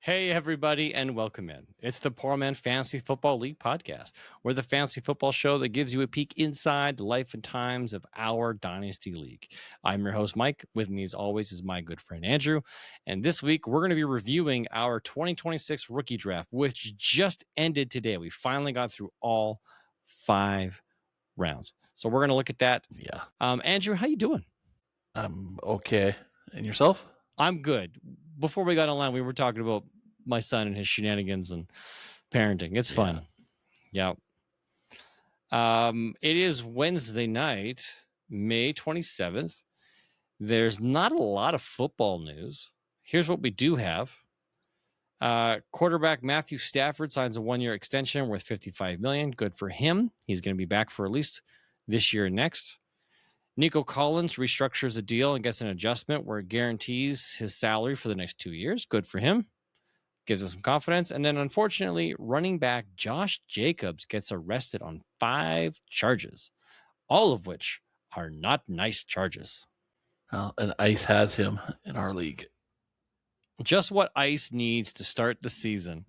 Hey, everybody, and welcome in. It's the Poor Man Fantasy Football League podcast. We're the fantasy football show that gives you a peek inside the life and times of our Dynasty League. I'm your host, Mike. With me, as always, is my good friend, Andrew. And this week, we're going to be reviewing our 2026 rookie draft, which just ended today. We finally got through all 5 rounds. So we're going to look at that. Yeah. Andrew, how you doing? I'm okay. And yourself? I'm good. Before we got online, we were talking about my son and his shenanigans and parenting. It's fun. Yeah. It is Wednesday night, May 27th. There's not a lot of football news. Here's what we do have. Quarterback Matthew Stafford signs a 1-year extension worth $55 million. Good for him. He's going to be back for at least this year and next. Nico Collins restructures a deal and gets an adjustment where it guarantees his salary for the next 2 years. Good for him. Gives us some confidence. And then, unfortunately, running back Josh Jacobs gets arrested on 5 charges, all of which are not nice charges. Well, and ICE has him in our league. Just what ICE needs to start the season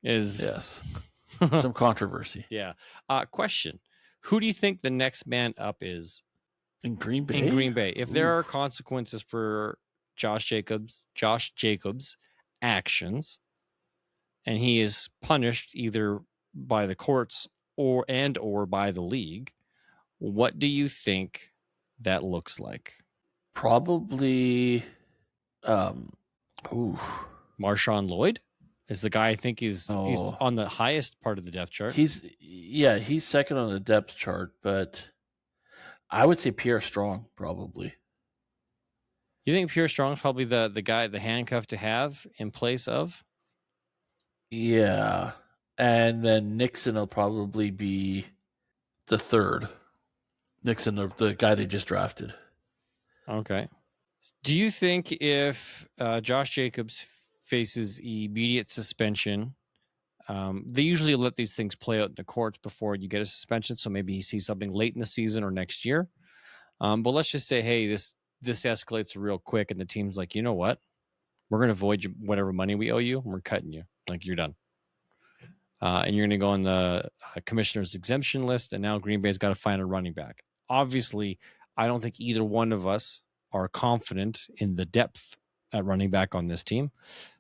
is... Yes. Some controversy. Yeah. Question. Who do you think the next man up is? In Green Bay? In Green Bay. If there are consequences for Josh Jacobs' actions, and he is punished either by the courts or by the league, what do you think that looks like? Probably Marshawn Lloyd is the guy I think he's on the highest part of the depth chart. He's second on the depth chart, but I would say Pierre Strong probably. You think Pierre Strong's probably the guy, the handcuff to have in place of? Yeah. And then Nixon will probably be the third. Nixon, the guy they just drafted. Okay. Do you think if Josh Jacobs faces immediate suspension, they usually let these things play out in the courts before you get a suspension, so maybe he sees something late in the season or next year. But let's just say, hey, this escalates real quick, and the team's like, you know what? We're going to void you whatever money we owe you, and we're cutting you. Like, you're done. And you're going to go on the commissioner's exemption list, and now Green Bay's got to find a running back. Obviously, I don't think either one of us are confident in the depth at running back on this team.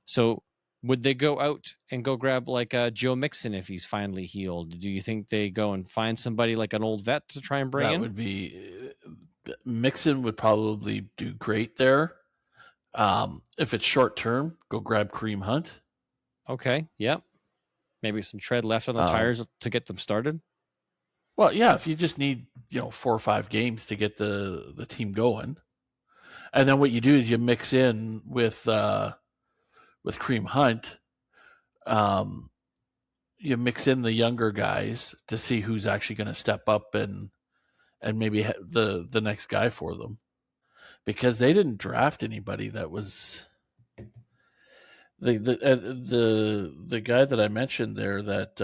So would they go out and go grab like Joe Mixon if he's finally healed? Do you think they go and find somebody like an old vet to try and bring in? That would be... Mixon would probably do great there. If it's short term, go grab Kareem Hunt. Okay, yep. Maybe some tread left on the tires to get them started. Well, yeah, if you just need 4 or 5 games to get the team going, and then what you do is you mix in with Kareem Hunt. You mix in the younger guys to see who's actually going to step up and maybe the next guy for them, because they didn't draft anybody that was the guy that I mentioned there that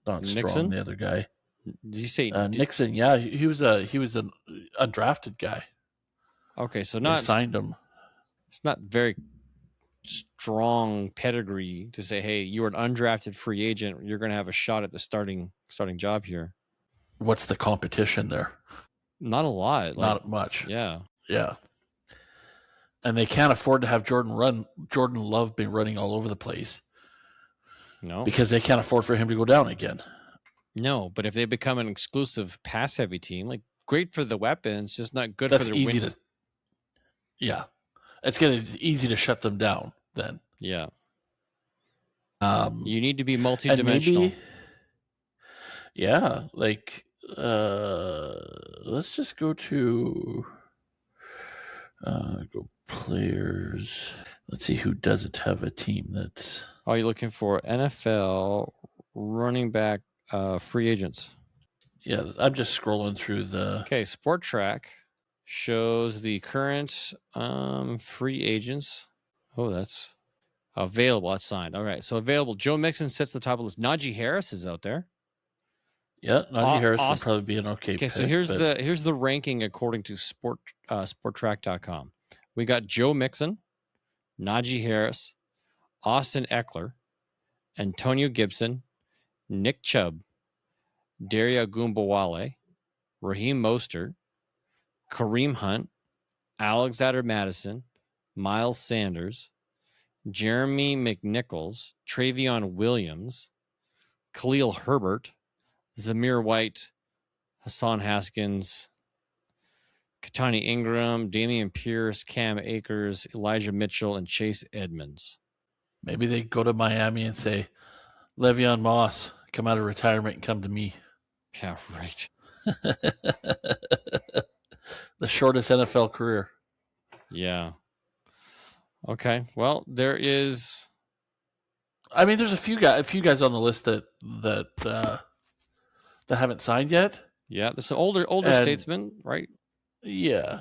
not Nixon? Strong, the other guy. Did you say Nixon? Yeah, he was an undrafted guy. Okay, so they signed him. It's not very strong pedigree to say, hey, you're an undrafted free agent, you're going to have a shot at the starting job here. What's the competition there? Not a lot. Not much. Yeah. Yeah. And they can't afford to have Jordan Love be running all over the place. No. Because they can't afford for him to go down again. No, but if they become an exclusive pass-heavy team, like, great for the weapons, just not good for their win. Yeah. It's easy to shut them down then. Yeah. You need to be multi-dimensional. Yeah, like let's just go to go players. Let's see who doesn't have a team that's... Oh, you're looking for NFL running back free agents. Yeah, I'm just scrolling through the... Okay, Sport Track shows the current free agents. Oh, that's available. That's signed. All right, so available. Joe Mixon sits at the top of the list. Najee Harris is out there. Yeah, Najee Harris would probably be an okay pick. Okay, so here's the ranking according to sporttrack.com. We got Joe Mixon, Najee Harris, Austin Eckler, Antonio Gibson, Nick Chubb, Daria Gumbawale, Raheem Mostert, Kareem Hunt, Alexander Madison, Miles Sanders, Jeremy McNichols, Travion Williams, Khalil Herbert, Zamir White, Hassan Haskins, Katani Ingram, Damian Pierce, Cam Akers, Elijah Mitchell, and Chase Edmonds. Maybe they go to Miami and say, Le'Veon Moss, come out of retirement and come to me. Yeah, right. The shortest NFL career. Yeah. Okay. Well, there is. I mean, there's a few guys on the list that haven't signed yet. Yeah, there's some older statesmen, right? Yeah,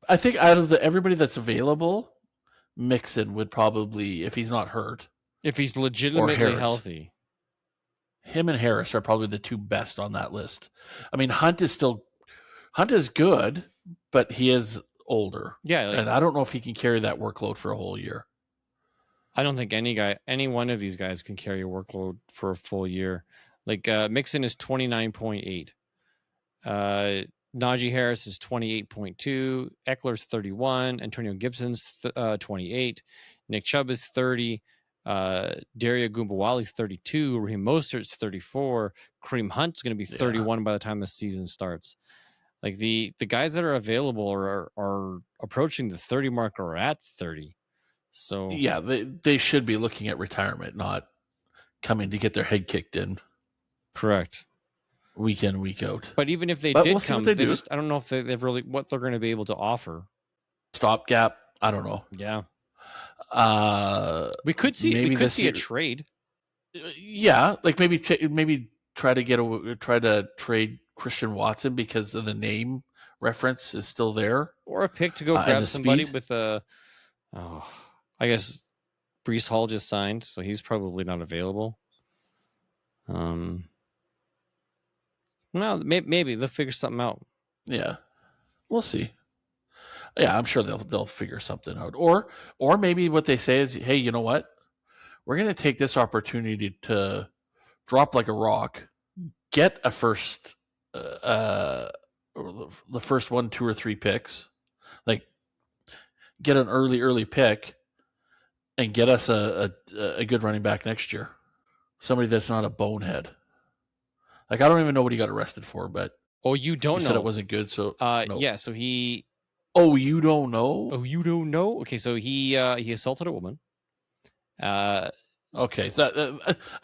I think out of everybody that's available, Mixon would probably, if he's not hurt, if he's legitimately healthy. Him and Harris are probably the two best on that list. I mean, Hunt is good, but he is older. Yeah, and I don't know if he can carry that workload for a whole year. I don't think any one of these guys can carry a workload for a full year. Like Mixon is 29.8. Najee Harris is 28.2. Eckler's 31. Antonio Gibson's 28. Nick Chubb is 30. Daria Gumbawale's 32. Raheem Mostert's 34. Kareem Hunt's going to be 31 by the time the season starts. Like the guys that are available are approaching the 30 mark or at 30. So yeah, they should be looking at retirement, not coming to get their head kicked in. Correct. Week in, week out. But even if they did come, I don't know if they've really what they're going to be able to offer. Stopgap, I don't know. Yeah. We could see a trade. Yeah, like maybe try to trade Christian Watson because of the name reference is still there, or a pick to go grab somebody with a. Oh, I guess Breece Hall just signed, so he's probably not available. Well, maybe they'll figure something out. Yeah, we'll see. Yeah, I'm sure they'll figure something out. Or maybe what they say is, hey, you know what? We're going to take this opportunity to drop like a rock, get a first, the first 1, 2, or 3 picks, like get an early pick, and get us a good running back next year. Somebody that's not a bonehead. Like, I don't even know what he got arrested for, but you don't know. Said it wasn't good, so no. Yeah. So he. Oh, you don't know? Oh, you don't know? Okay, so he assaulted a woman. Okay,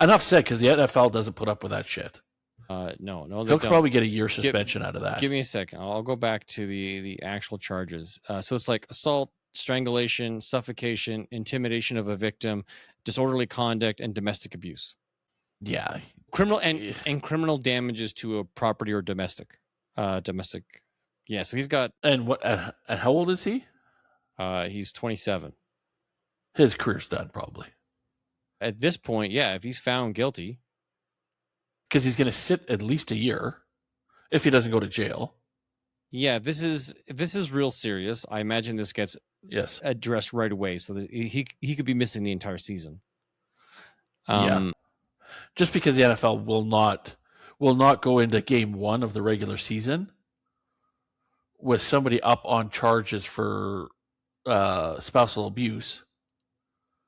enough said, because the NFL doesn't put up with that shit. No, he'll probably get a year suspension out of that. Give me a second. I'll go back to the actual charges. So it's like assault, strangulation, suffocation, intimidation of a victim, disorderly conduct, and domestic abuse. Yeah, criminal and criminal damages to a property or domestic. Yeah, so he's got. And what? And how old is he? He's 27. His career's done, probably. At this point, yeah, if he's found guilty, because he's going to sit at least a year if he doesn't go to jail. Yeah, if this is real serious, I imagine this gets addressed right away, so that he could be missing the entire season. Yeah, just because the NFL will not go into game 1 of the regular season with somebody up on charges for spousal abuse.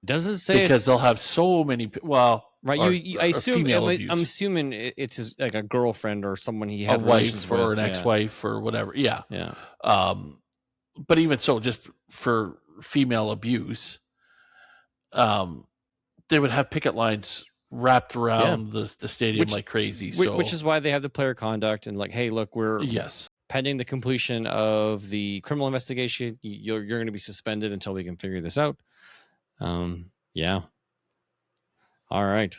Doesn't say because they'll have so many. Well, right. I assume. I'm assuming it's like a girlfriend or someone he had a wife or an ex-wife or whatever. Yeah. Yeah. But even so, just for female abuse, they would have picket lines wrapped around the stadium like crazy. Which is why they have the player conduct and like, hey, look, we're pending the completion of the criminal investigation. You're going to be suspended until we can figure this out. Yeah. All right.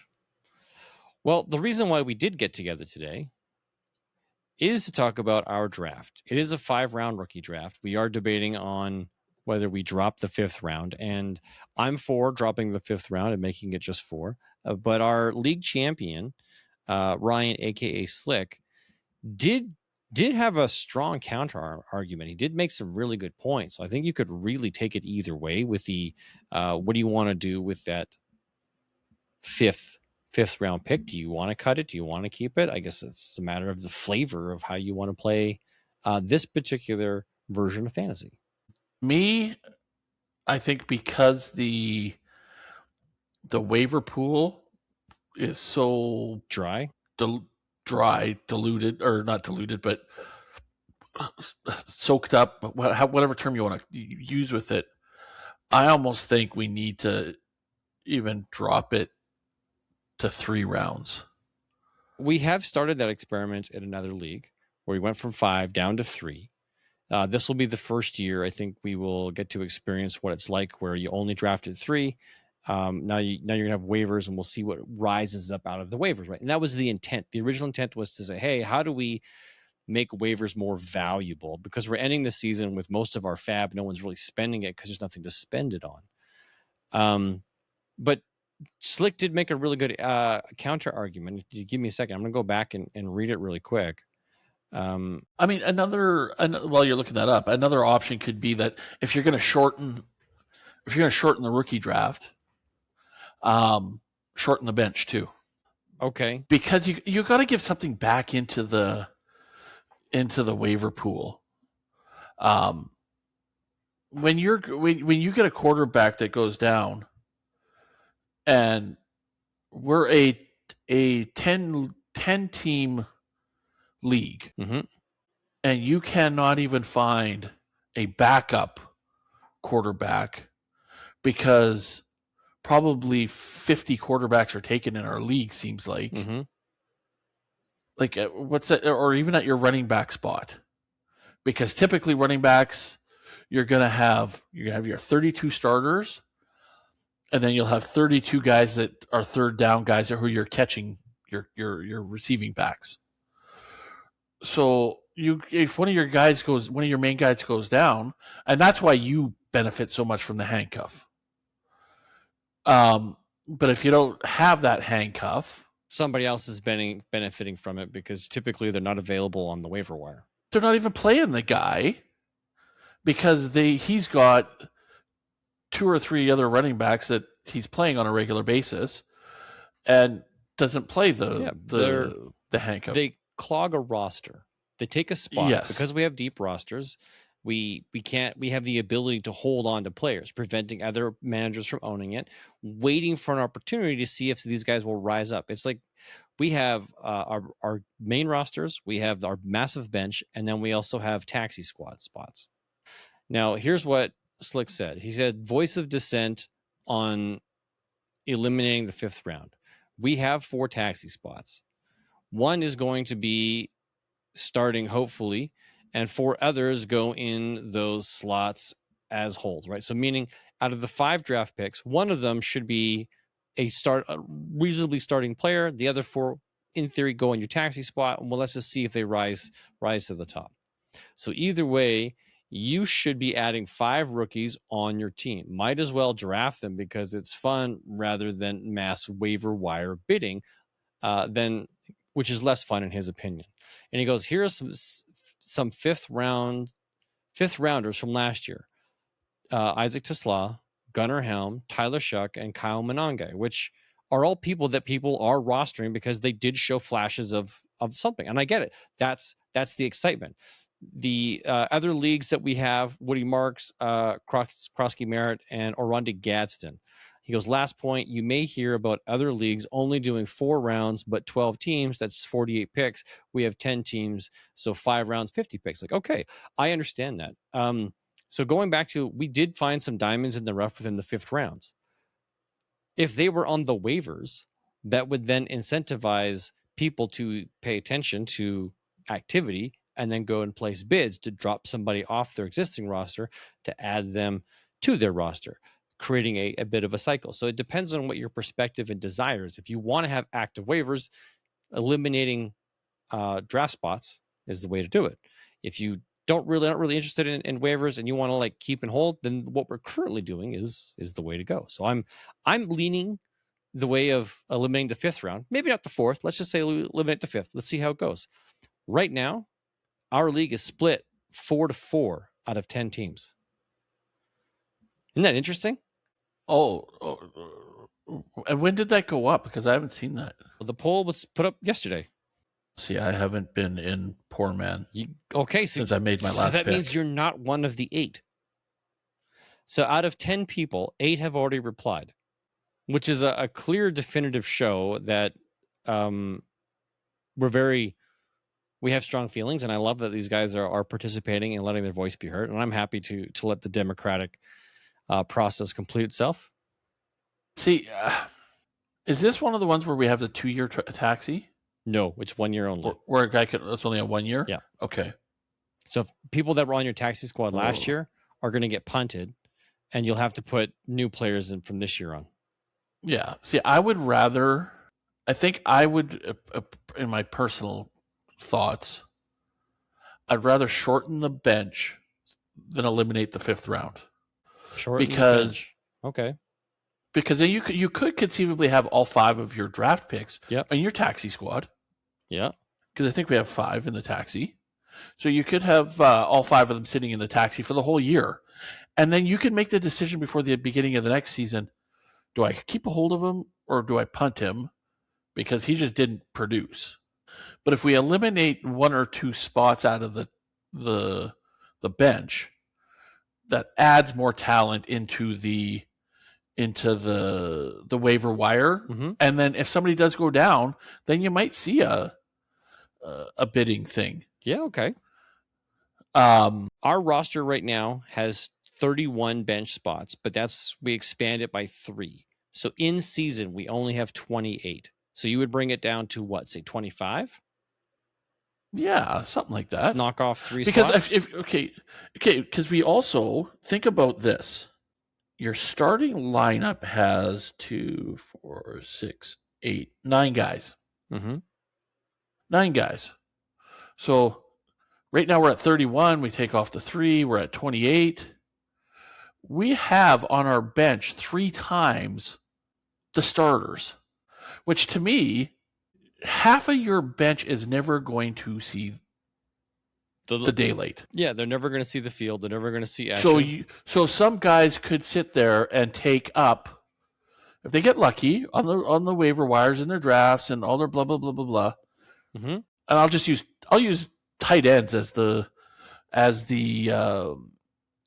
Well, the reason why we did get together today is to talk about our draft. It is a 5-round rookie draft. We are debating on whether we drop the 5th round, and I'm for dropping the 5th round and making it just 4. But our league champion, Ryan, aka Slick, did have a strong counter argument. He did make some really good points. I think you could really take it either way with the what do you want to do with that fifth round pick. Do you want to cut it? Do you want to keep it? I guess it's a matter of the flavor of how you want to play this particular version of fantasy. Me, I think because the waiver pool is so Dry. dry, diluted, or not diluted, but soaked up, whatever term you want to use with it. I almost think we need to even drop it to 3 rounds. We have started that experiment in another league where we went from 5 down to 3. This will be the first year I think we will get to experience what it's like where you only drafted 3. Now you're gonna have waivers, and we'll see what rises up out of the waivers, right? And that was the intent. The original intent was to say, hey, how do we make waivers more valuable? Because we're ending the season with most of our fab, no one's really spending it because there's nothing to spend it on. But Slick did make a really good counter argument. If you give me a second, I'm gonna go back and read it really quick. I mean, while you're looking that up, another option could be that if you're going to shorten the rookie draft, shorten the bench too. Okay. Because you got to give something back into the waiver pool. When you get a quarterback that goes down, and we're a 10 team league, mm-hmm. and you cannot even find a backup quarterback because probably 50 quarterbacks are taken in our league, seems like. Mm-hmm. Like, what's that? Or even at your running back spot. Because typically running backs, you're going to have your 32 starters, and then you'll have 32 guys that are third down guys who you're catching your receiving backs. So if one of your main guys goes down, and that's why you benefit so much from the handcuff. But if you don't have that handcuff, somebody else is benefiting from it because typically they're not available on the waiver wire. They're not even playing the guy because he's got 2 or 3 other running backs that he's playing on a regular basis and doesn't play the handcuff. They clog a roster. They take a spot. Yes. Because we have deep rosters. We have the ability to hold on to players, preventing other managers from owning it, waiting for an opportunity to see if these guys will rise up. It's like we have our main rosters, we have our massive bench, and then we also have taxi squad spots. Now, here's what Slick said. He said, voice of dissent on eliminating the 5th round. We have 4 taxi spots. One is going to be starting, hopefully, and 4 others go in those slots as holds, right? So meaning out of the 5 draft picks, one of them should be a reasonably starting player. The other 4, in theory, go in your taxi spot. Well, let's just see if they rise to the top. So either way, you should be adding 5 rookies on your team. Might as well draft them because it's fun rather than mass waiver wire bidding, which is less fun in his opinion. And he goes, here are some 5th rounders from last year. Isaac Tesla, Gunnar Helm, Tyler Shuck, and Kyle Monangai, which are all people that people are rostering because they did show flashes of something. And I get it. That's the excitement. The other leagues that we have, Woody Marks, Krosky Merritt, and Oronde Gadsden. He goes, last point, you may hear about other leagues only doing 4 rounds, but 12 teams, that's 48 picks. We have 10 teams, so 5 rounds, 50 picks. Like, okay, I understand that. So going back to, we did find some diamonds in the rough within the 5th rounds. If they were on the waivers, that would then incentivize people to pay attention to activity and then go and place bids to drop somebody off their existing roster to add them to their roster, creating a bit of a cycle. So it depends on what your perspective and desire is. If you want to have active waivers, eliminating draft spots is the way to do it. If you not really interested in waivers and you want to like keep and hold, then what we're currently doing is the way to go. So I'm leaning the way of eliminating the 5th round, maybe not the 4th. Let's just say eliminate the 5th. Let's see how it goes. Right now, our league is split 4-4 out of 10 teams. Isn't that interesting? Oh, And when did that go up? Because I haven't seen that. Well, the poll was put up yesterday. See, I haven't been in Poor Man since I made my last that pick. means you're not one of the 8. So out of 10 people, 8 have already replied, which is a clear, definitive show that we have strong feelings, and I love that these guys are participating and letting their voice be heard. And I'm happy to let the democratic process complete itself. See, is this one of the ones where we have the 2-year taxi? No, it's 1 year only. Where a guy it's only a 1 year? Yeah. Okay. So if people that were on your taxi squad last year are going to get punted, and you'll have to put new players in from this year on. Yeah. See, I think in my personal thoughts, I'd rather shorten the bench than eliminate the 5th round. Okay. Because then you could conceivably have all 5 of your draft picks in your taxi squad. Yeah. Because I think we have 5 in the taxi. So you could have all 5 of them sitting in the taxi for the whole year. And then you can make the decision before the beginning of the next season. Do I keep a hold of him or do I punt him because he just didn't produce? But if we eliminate 1 or 2 spots out of the bench, that adds more talent into the waiver wire. Mm-hmm. And then if somebody does go down, then you might see a bidding thing. Yeah, okay. Our roster right now has 31 bench spots, but we expand it by 3. So in season, we only have 28. So you would bring it down to what, say 25? Yeah, something like that. Knock off 3 spots. Because because we also think about this. Your starting lineup has 2, 4, 6, 8, 9 guys. Mm-hmm. 9 guys. So right now we're at 31. We take off the 3. We're at 28. We have on our bench 3 times the starters, which to me, half of your bench is never going to see the daylight. Yeah, they're never going to see the field. They're never going to see action. So some guys could sit there and take up, if they get lucky, on the waiver wires in their drafts and all their blah blah blah blah blah. Mm-hmm. And I'll use tight ends as the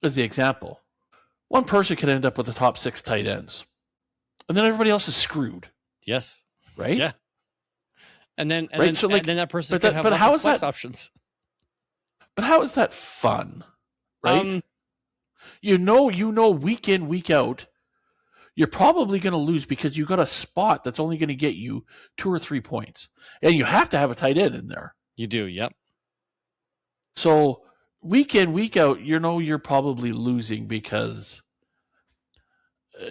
example. One person could end up with the top 6 tight ends, and then everybody else is screwed. Yes. Right. Yeah. And then that person could have flex options. But how is that fun? Right? You know, week in, week out, you're probably going to lose because you got a spot that's only going to get you 2 or 3 points. And you have to have a tight end in there. You do, yep. So week in, week out, you're probably losing because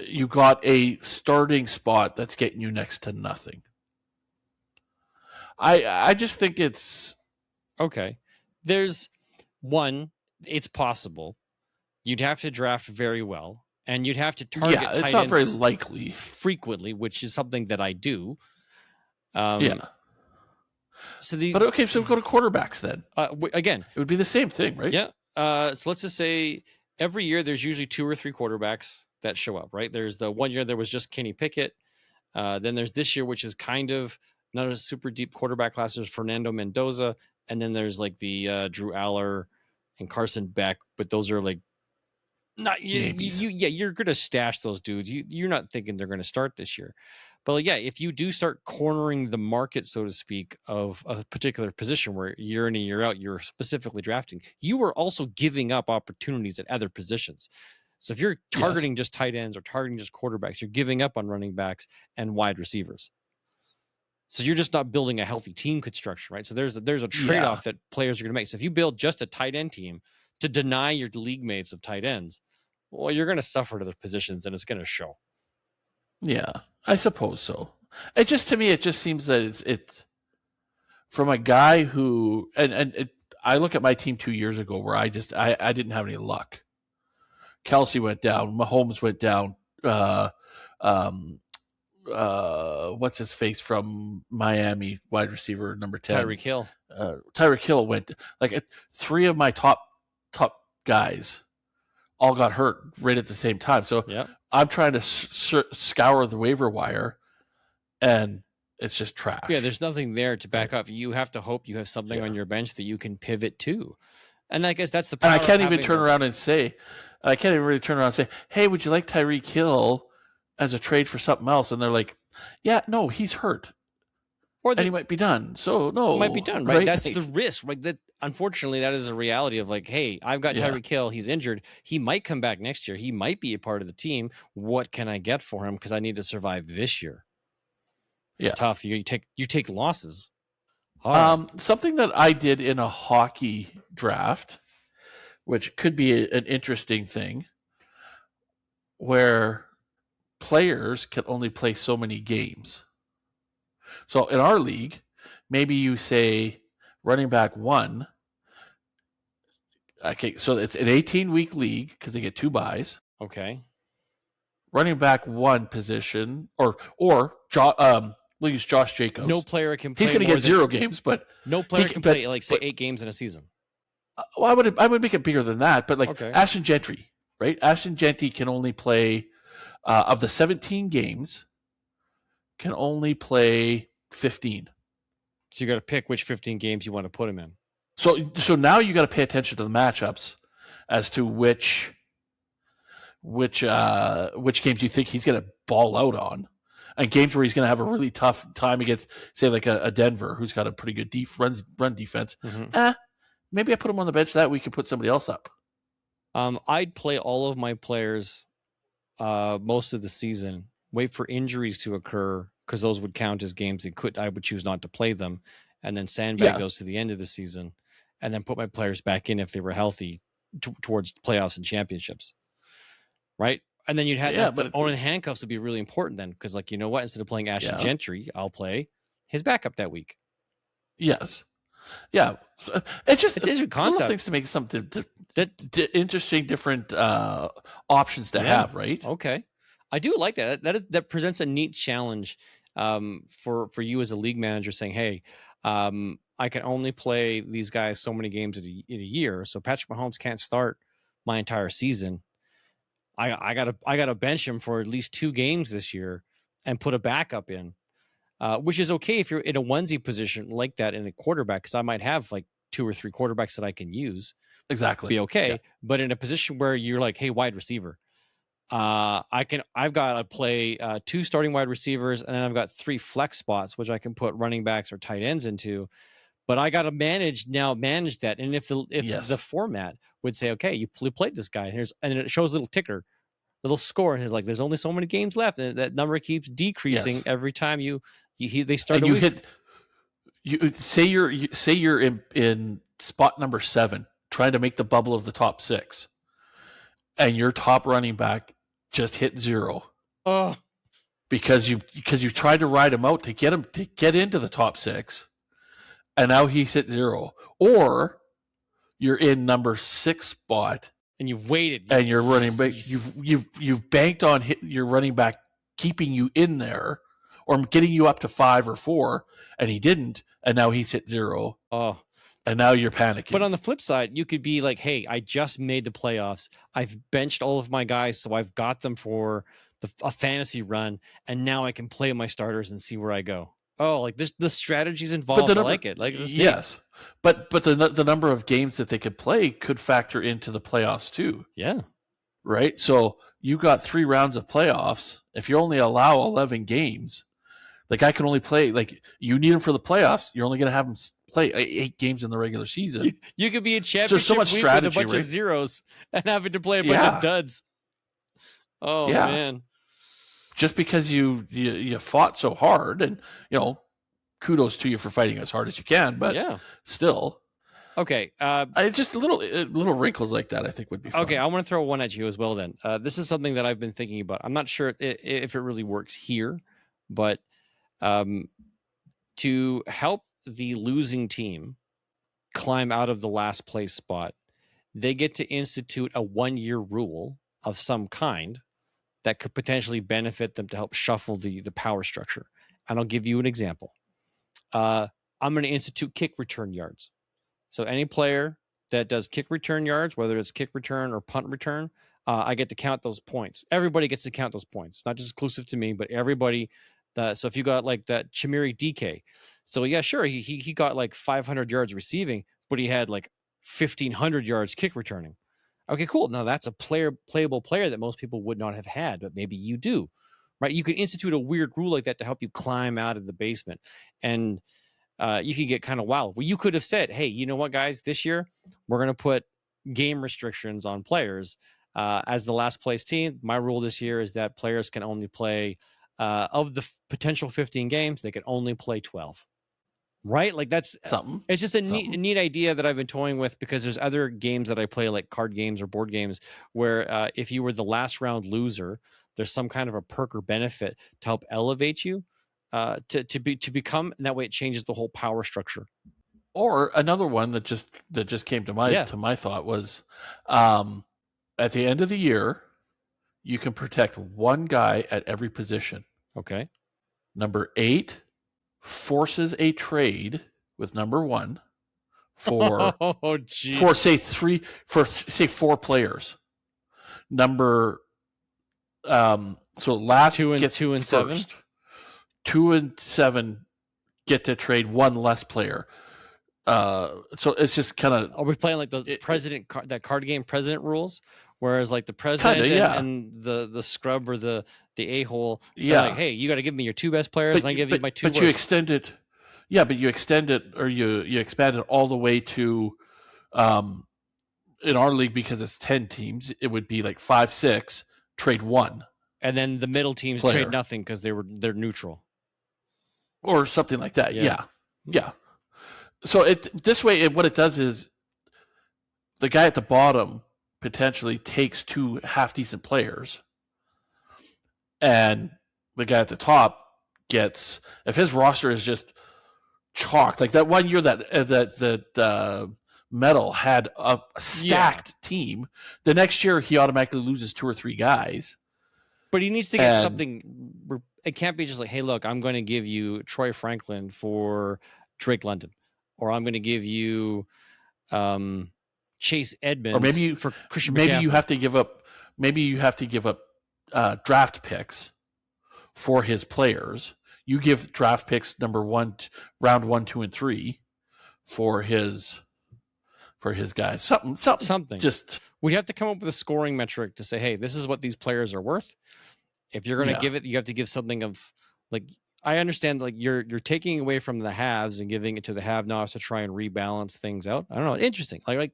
you got a starting spot that's getting you next to nothing. I just think it's... Okay. There's one, it's possible. You'd have to draft very well, and you'd have to target tight ends. It's not very likely. Frequently, which is something that I do. Yeah. So so go to quarterbacks then. Again, it would be the same thing, right? Yeah. So let's just say every year there's usually 2 or 3 quarterbacks that show up, right? There's the 1 year there was just Kenny Pickett. Then there's this year, which is kind of not a super deep quarterback class. There's Fernando Mendoza. And then there's like the Drew Aller and Carson Beck, but those are like not you're gonna stash those dudes. You're not thinking they're gonna start this year. But like, yeah, if you do start cornering the market, so to speak, of a particular position where year in and year out you're specifically drafting, you are also giving up opportunities at other positions. So if you're targeting just tight ends or targeting just quarterbacks, you're giving up on running backs and wide receivers. So you're just not building a healthy team construction, right? So there's a trade-off that players are going to make. So if you build just a tight end team to deny your league mates of tight ends, well, you're going to suffer to the positions, and it's going to show. Yeah, I suppose so. It just seems that it's from a guy who I look at my team 2 years ago where I didn't have any luck. Kelsey went down, Mahomes went down. What's his face from Miami, wide receiver number 10, Tyreek Hill. Tyreek Hill went like 3 of my top guys all got hurt right at the same time. So Yep. I'm trying to scour the waiver wire, and it's just trash. Yeah, there's nothing there to back up. You have to hope you have something on your bench that you can pivot to. And I guess that's the power. And I can't even turn around and say, hey, would you like Tyreek Hill as a trade for something else? And they're like, yeah, no, he's hurt. And he might be done. So no. He might be done, right? That's the risk. Like that, unfortunately, that is a reality of like, hey, I've got Tyreek Hill. He's injured. He might come back next year. He might be a part of the team. What can I get for him? Because I need to survive this year. It's tough. You take losses. Something that I did in a hockey draft, which could be an interesting thing, where players can only play so many games. So in our league, maybe you say running back 1. Okay, so it's an 18-week league because they get 2 buys. Okay. Running back 1 position, or we'll use Josh Jacobs. No player can play. He's going to get 0 games, but no player can play like say 8 games in a season. Well, I would make it bigger than that, but like Ashton Gentry, right? Ashton Gentry can only play of the 17 games, can only play 15. So you got to pick which 15 games you want to put him in. So now you got to pay attention to the matchups as to which games you think he's going to ball out on, and games where he's going to have a really tough time against, say, like a Denver who's got a pretty good run defense. Mm-hmm. Maybe I put him on the bench that week and put somebody else up. I'd play all of my players most of the season, wait for injuries to occur because those would count as games I would choose not to play them, and then sandbag those to the end of the season, and then put my players back in if they were healthy towards playoffs and championships. Right? And then you'd have but owning the handcuffs would be really important then, because like, you know what, instead of playing Ashton Gentry, I'll play his backup that week. Yes. Yeah. So it's just a concept. Things to make something interesting, different options to have, right? Okay. I do like that. That presents a neat challenge for you as a league manager, saying, hey, I can only play these guys so many games in a year. So Patrick Mahomes can't start my entire season. I gotta bench him for at least 2 games this year and put a backup in, which is okay if you're in a onesie position like that in a quarterback, because I might have like 2 or 3 quarterbacks that I can use. Exactly. Be okay. Yeah. But in a position where you're like, hey, wide receiver, I've got to play 2 starting wide receivers, and then I've got 3 flex spots, which I can put running backs or tight ends into. But I got to manage that. And if the format would say, okay, you played this guy, and it shows a little ticker, little score, and it's like, there's only so many games left, and that number keeps decreasing every time they start. And you say you're in spot number 7, trying to make the bubble of the top 6, and your top running back just hit 0. Oh, because you tried to ride him out to get into the top 6. And now he's hit 0. Or you're in number 6 spot, and you've waited, and you're running back. You've banked on your running back keeping you in there, or getting you up to 5 or 4, and he didn't. And now he's hit 0. Oh, and now you're panicking. But on the flip side, you could be like, hey, I just made the playoffs. I've benched all of my guys, so I've got them for a fantasy run, and now I can play my starters and see where I go. Oh, like the strategies involved. I like it. Like yes, but the number of games that they could play could factor into the playoffs too. Yeah, right. So you got 3 rounds of playoffs. If you only allow 11 games, the guy can only play. Like, you need him for the playoffs. You're only going to have him play 8 games in the regular season. You could be a championship so much strategy, with a bunch of zeros and having to play a bunch of duds. Oh man. Just because you fought so hard, and kudos to you for fighting as hard as you can, but still, okay. Just little wrinkles like that I think would be fun. Okay, I want to throw one at you as well. Then this is something that I've been thinking about. I'm not sure if it really works here, but to help the losing team climb out of the last place spot, they get to institute a 1-year rule of some kind that could potentially benefit them to help shuffle the power structure. And I'll give you an example. I'm going to institute kick return yards. So any player that does kick return yards, whether it's kick return or punt return, I get to count those points. Everybody gets to count those points. It's not just exclusive to me, but everybody. So if you got like that Chimeri DK, so yeah, sure, he got like 500 yards receiving, but he had like 1,500 yards kick returning. Okay, cool. Now that's a playable player that most people would not have had, but maybe you do, right? You could institute a weird rule like that to help you climb out of the basement, and you could get kind of wild. Well, you could have said, hey, you know what, guys, this year we're going to put game restrictions on players. As the last place team, my rule this year is that players can only play of the potential 15 games, they can only play 12. Right? Like that's something. It's just a neat idea that I've been toying with, because there's other games that I play, like card games or board games, where if you were the last round loser, there's some kind of a perk or benefit to help elevate you to become, and that way it changes the whole power structure. Or another one that just came to my thought was, at the end of the year, you can protect one guy at every position. Okay. Number 8 forces a trade with number 1 for say 4 players. Number so last 2 and 7. 2 and 7 get to trade one less player. So it's just kind of. Are we playing like that card game president rules? Whereas like the president and the scrub or the a-hole, like, hey, you got to give me your 2 best players, and I give you my 2 worst. But you extend it, but you extend it, or you expand it all the way to, in our league, because it's 10 teams, it would be like 5, 6, trade 1. And then the middle teams trade nothing because they're neutral. Or something like that, yeah. So this way, what it does is the guy at the bottom potentially takes 2 half-decent players, and the guy at the top gets, if his roster is just chalked, like that one year that Metal had a stacked team, the next year he automatically loses 2 or 3 guys. But he needs to get something. It can't be just like, hey, look, I'm going to give you Troy Franklin for Drake London, or I'm going to give you Chase Edmonds, or maybe for Christian maybe McCaffrey. you have to give up draft picks for his players. You give draft picks number 1, round 1, 2, and 3 for his guys. Something. Just we have to come up with a scoring metric to say, hey, this is what these players are worth. If you're going to give it, you have to give something of, like, I understand, like, you're taking away from the haves and giving it to the have-nots to try and rebalance things out. I don't know. Interesting. Like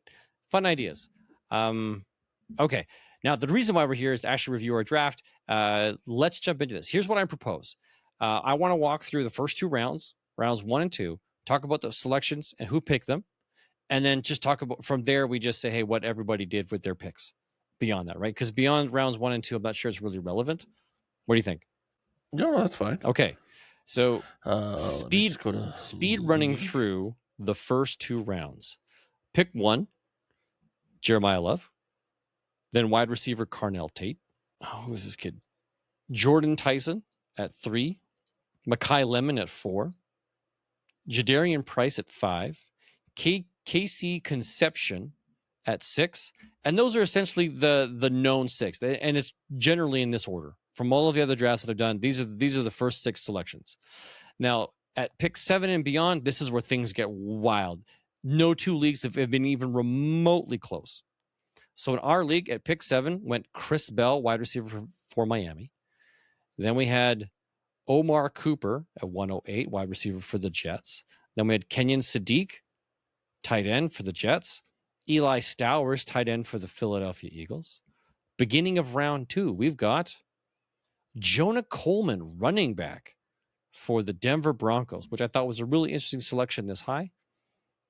fun ideas. Okay. Now, the reason why we're here is to actually review our draft. Let's jump into this. Here's what I propose. I want to walk through the first 2 rounds 1 and 2, talk about the selections and who picked them, and then just talk about, from there, we just say, hey, what everybody did with their picks beyond that, right? Because beyond rounds 1 and 2, I'm not sure it's really relevant. What do you think? No, that's fine. Okay. So speed running through the first 2 rounds. Pick 1, Jeremiah Love. Then wide receiver Carnell Tate. Oh, who is this kid? Jordan Tyson at 3. Mekhi Lemon at 4. Jadarian Price at 5. KC Conception at 6. And those are essentially the known 6. And it's generally in this order. From all of the other drafts that I've done, these are the first 6 selections. Now, at pick 7 and beyond, this is where things get wild. No 2 leagues have been even remotely close. So in our league, at pick 7 went Chris Bell, wide receiver for Miami. Then we had Omar Cooper at 108, wide receiver for the Jets. Then we had Kenyon Sadiq, tight end for the Jets. Eli Stowers, tight end for the Philadelphia Eagles. Beginning of round 2, we've got Jonah Coleman, running back for the Denver Broncos, which I thought was a really interesting selection this high.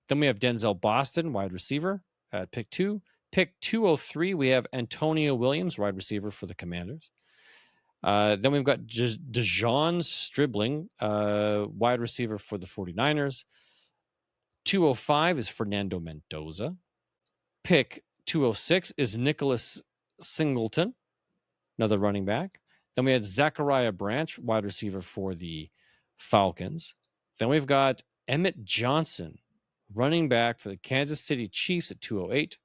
Then we have Denzel Boston, wide receiver, at pick 2. Pick 203, we have Antonio Williams, wide receiver for the Commanders. Then we've got Dejon Stribling, wide receiver for the 49ers. 205 is Fernando Mendoza. Pick 206 is Nicholas Singleton, another running back. Then we had Zachariah Branch, wide receiver for the Falcons. Then we've got Emmett Johnson, Running back for the Kansas City Chiefs at 208,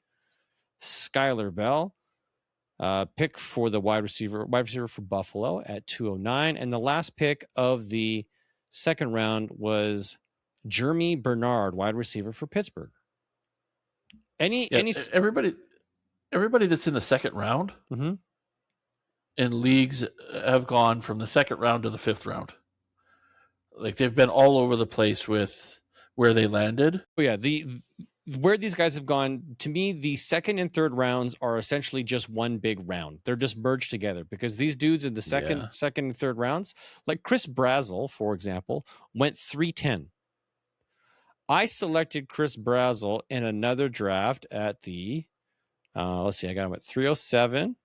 Skylar Bell. Pick for the wide receiver for Buffalo at 209. And the last pick of the second round was Jeremy Bernard, wide receiver for Pittsburgh. Everybody that's in the second round mm-hmm. in leagues have gone from the second round to the fifth round. Like, they've been all over the place with where they landed. Oh, yeah. Where these guys have gone, to me, the second and third rounds are essentially just one big round. They're just merged together because these dudes in the second and third rounds, like Chris Brazzell, for example, went 310. I selected Chris Brazzell in another draft at the, let's see, I got him at 307.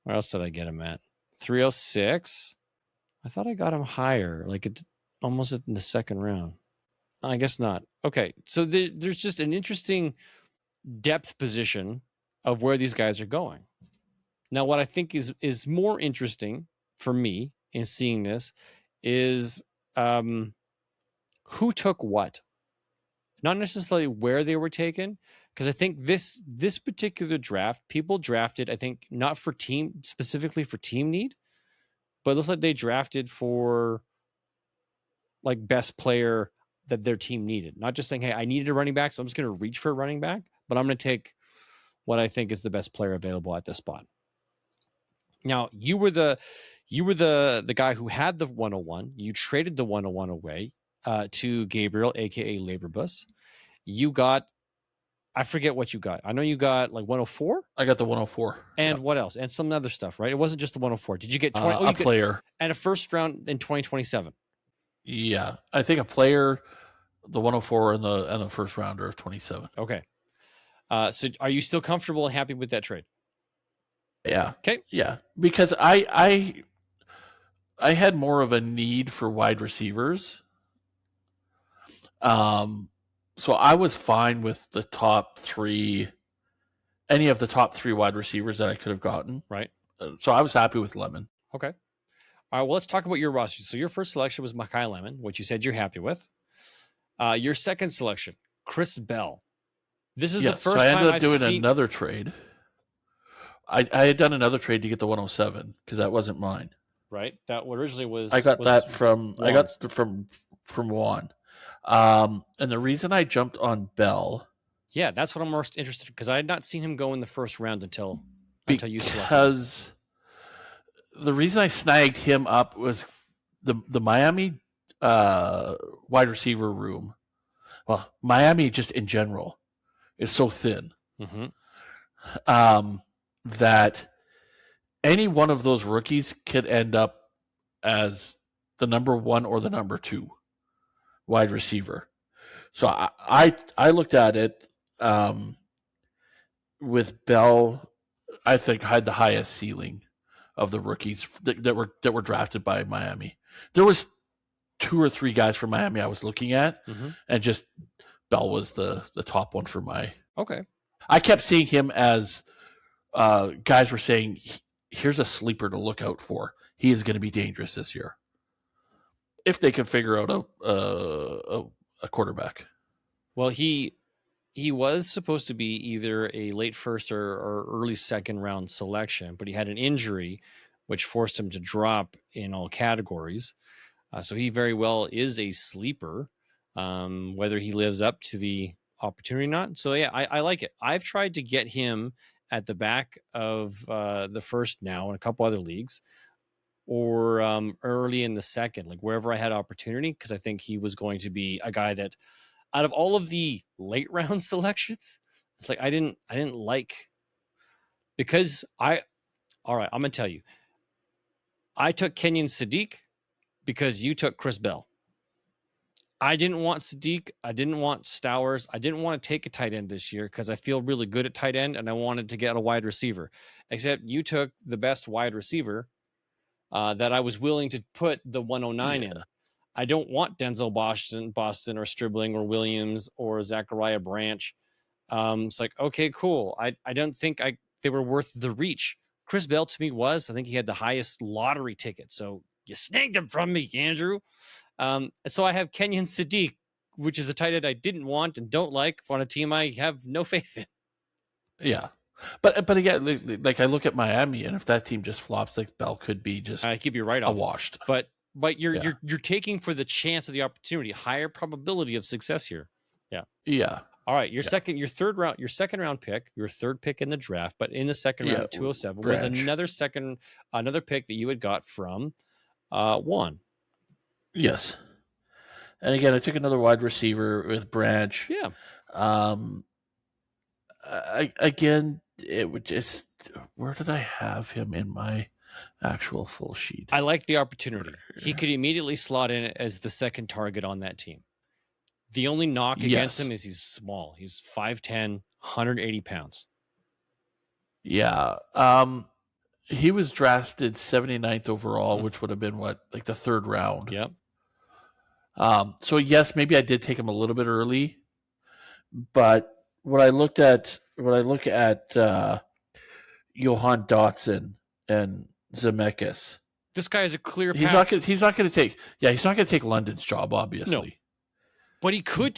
Where else did I get him at? 306. I thought I got him higher, almost in the second round. I guess not. Okay, so there's just an interesting depth position of where these guys are going. Now, what I think is more interesting for me in seeing this is who took what. Not necessarily where they were taken, because I think this particular draft, people drafted, I think, not for specifically for team need, but it looks like they drafted for like best player that their team needed. Not just saying, hey, I needed a running back, so I'm just going to reach for a running back, but I'm going to take what I think is the best player available at this spot. Now, you were the guy who had the 101. You traded the 101 away to Gabriel, aka Labor Bus. You got, I forget what you got. I know you got like 104. I got the 104. And what else? And some other stuff, right? It wasn't just the 104. Did you get 20? A player and a first round in 2027? Yeah, I think a player, the 104, and the first rounder of 27. Okay. So are you still comfortable and happy with that trade? Yeah. Okay. Yeah, because I had more of a need for wide receivers. So I was fine with the top three, any of the top three wide receivers that I could have gotten. Right. So I was happy with Lemon. Okay. All right. Well, let's talk about your roster. So your first selection was Mekhi Lemon, which you said you're happy with. Your second selection, Chris Bell. This is the first time I ended up doing another trade. I had done another trade to get the 107 because that wasn't mine. Right. That originally was. I got that from Juan's. I got from Juan. And the reason I jumped on Bell. Yeah, that's what I'm most interested in because I had not seen him go in the first round until you selected. Because the reason I snagged him up was the Miami wide receiver room. Well, Miami just in general is so thin. Mm-hmm. That any one of those rookies could end up as the number one or the number two wide receiver. So I looked at it with Bell. I think had the highest ceiling of the rookies that were drafted by Miami. There was 2 or 3 guys from Miami I was looking at, and just Bell was the top one for my. Okay. I kept seeing him as guys were saying, here's a sleeper to look out for. He is going to be dangerous this year if they can figure out a quarterback. Well, he was supposed to be either a late first or early second round selection, but he had an injury which forced him to drop in all categories. So he very well is a sleeper, whether he lives up to the opportunity or not. So yeah, I like it. I've tried to get him at the back of the first now in a couple other leagues, or early in the second, like wherever I had opportunity, because I think he was going to be a guy that, out of all of the late round selections, it's like I didn't like, because all right, I'm gonna tell you, I took Kenyon Sadiq because you took Chris Bell. I didn't want Sadiq. I didn't want Stowers. I didn't want to take a tight end this year because I feel really good at tight end and I wanted to get a wide receiver. Except you took the best wide receiver that I was willing to put the 109 in. I don't want Denzel Boston or Stribling or Williams or Zachariah Branch. It's like, okay, cool. I don't think they were worth the reach. Chris Bell to me was. I think he had the highest lottery ticket. So you snagged him from me, Andrew. So I have Kenyon Sadiq which is a tight end I didn't want and don't like on a team I have no faith in. Yeah. But again, like I look at Miami, and if that team just flops, like Bell could be just I keep you right off. washed. But you're taking for the chance of the opportunity, higher probability of success here. Yeah. Yeah. All right, your second round pick, your third pick in the draft, but in the second round at 207 was another pick that you had got from Juan. Yes. And again, I took another wide receiver with Branch. Yeah. It would just, where did I have him in my actual full sheet? I like the opportunity. He could immediately slot in as the second target on that team. The only knock against him is he's small. He's 5'10", 180 pounds. Yeah. He was drafted 79th overall, which would have been like the third round. Yep. So yes, maybe I did take him a little bit early, but when I look at Johan Dotson and Zemeckis, this guy is a clear path. He's not going to take London's job, obviously. No. But he could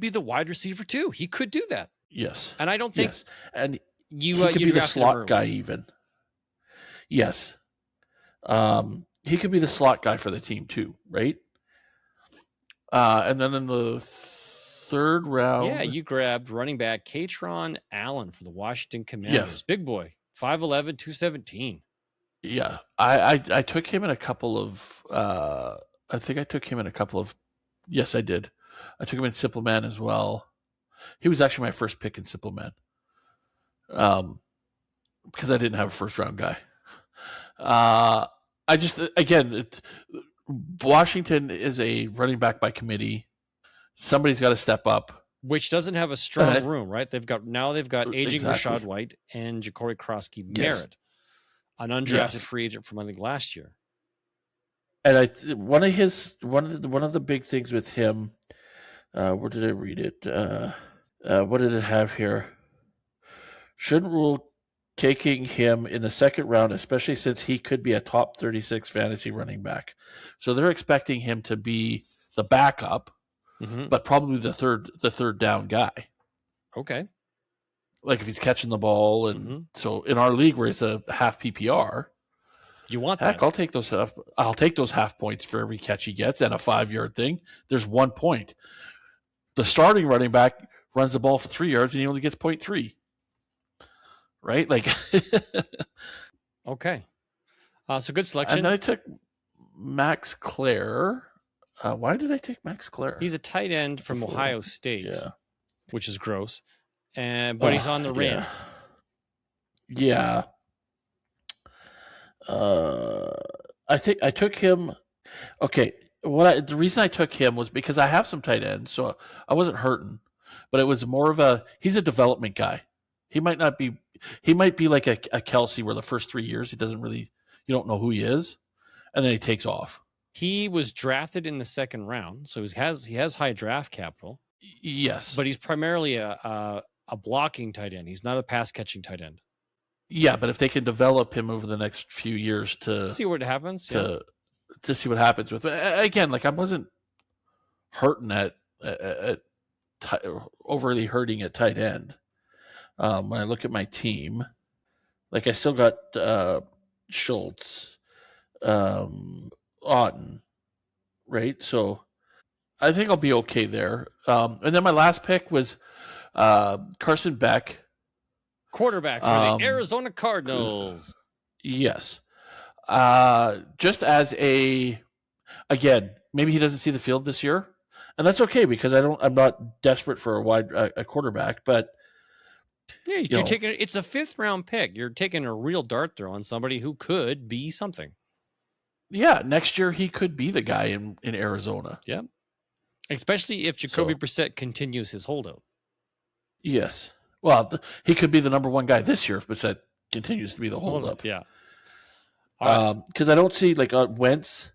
be the wide receiver too. He could do that. Yes. And I don't think and he could be the slot guy even. Yes. He could be the slot guy for the team too, right? And then in the third round, you grabbed running back Katron Allen for the Washington Commanders. Yes. Big boy, 5'11", 217. Yeah, I took him in a couple of. I think I took him in a couple of. Yes, I did. I took him in Simple Man as well. He was actually my first pick in Simple Man. Because I didn't have a first round guy. Washington is a running back by committee. Somebody's got to step up. Which doesn't have a strong room, right? They've got aging Exactly. Rashad White and Ja'Cory Krosky Merritt, an undrafted free agent from I think last year. And one of the big things with him, where did I read it? What did it have here? Shouldn't rule taking him in the second round, especially since he could be a top 36 fantasy running back. So they're expecting him to be the backup, but probably the third down guy. Okay. Like if he's catching the ball, and so in our league where it's a half PPR. You want Heck, that? I'll take those half points for every catch he gets, and a 5-yard thing. There's 1 point. The starting running back runs the ball for 3 yards, and he only gets 0.3. Right? Like, okay. So good selection. And then I took Max Clare. Why did I take Max Clare? He's a tight end from Ohio State, which is gross. But he's on the Rams. Yeah. I think I took him. Okay, the reason I took him was because I have some tight ends, so I wasn't hurting. But it was more of he's a development guy. He might be like a Kelsey, where the first 3 years you don't know who he is, and then he takes off. He was drafted in the second round, so he has high draft capital. Yes, but he's primarily a blocking tight end. He's not a pass catching tight end. Yeah, but if they can develop him over the next few years to see what happens, to see what happens with again, like I wasn't hurting at overly hurting at tight end. When I look at my team, like I still got Schultz, Otten, right? So I think I'll be okay there. And then my last pick was Carson Beck. Quarterback for the Arizona Cardinals. Yes. Just as again, maybe he doesn't see the field this year, and that's okay because I'm not desperate for a quarterback, but yeah, you're taking it's a 5th round pick. You're taking a real dart throw on somebody who could be something. Yeah, next year he could be the guy in Arizona. Yeah. Especially if Jacoby Brissett continues his holdout. Yes. Well, he could be the number one guy this year if Brissett continues to be the holdup. Yeah. Because I don't see Wentz.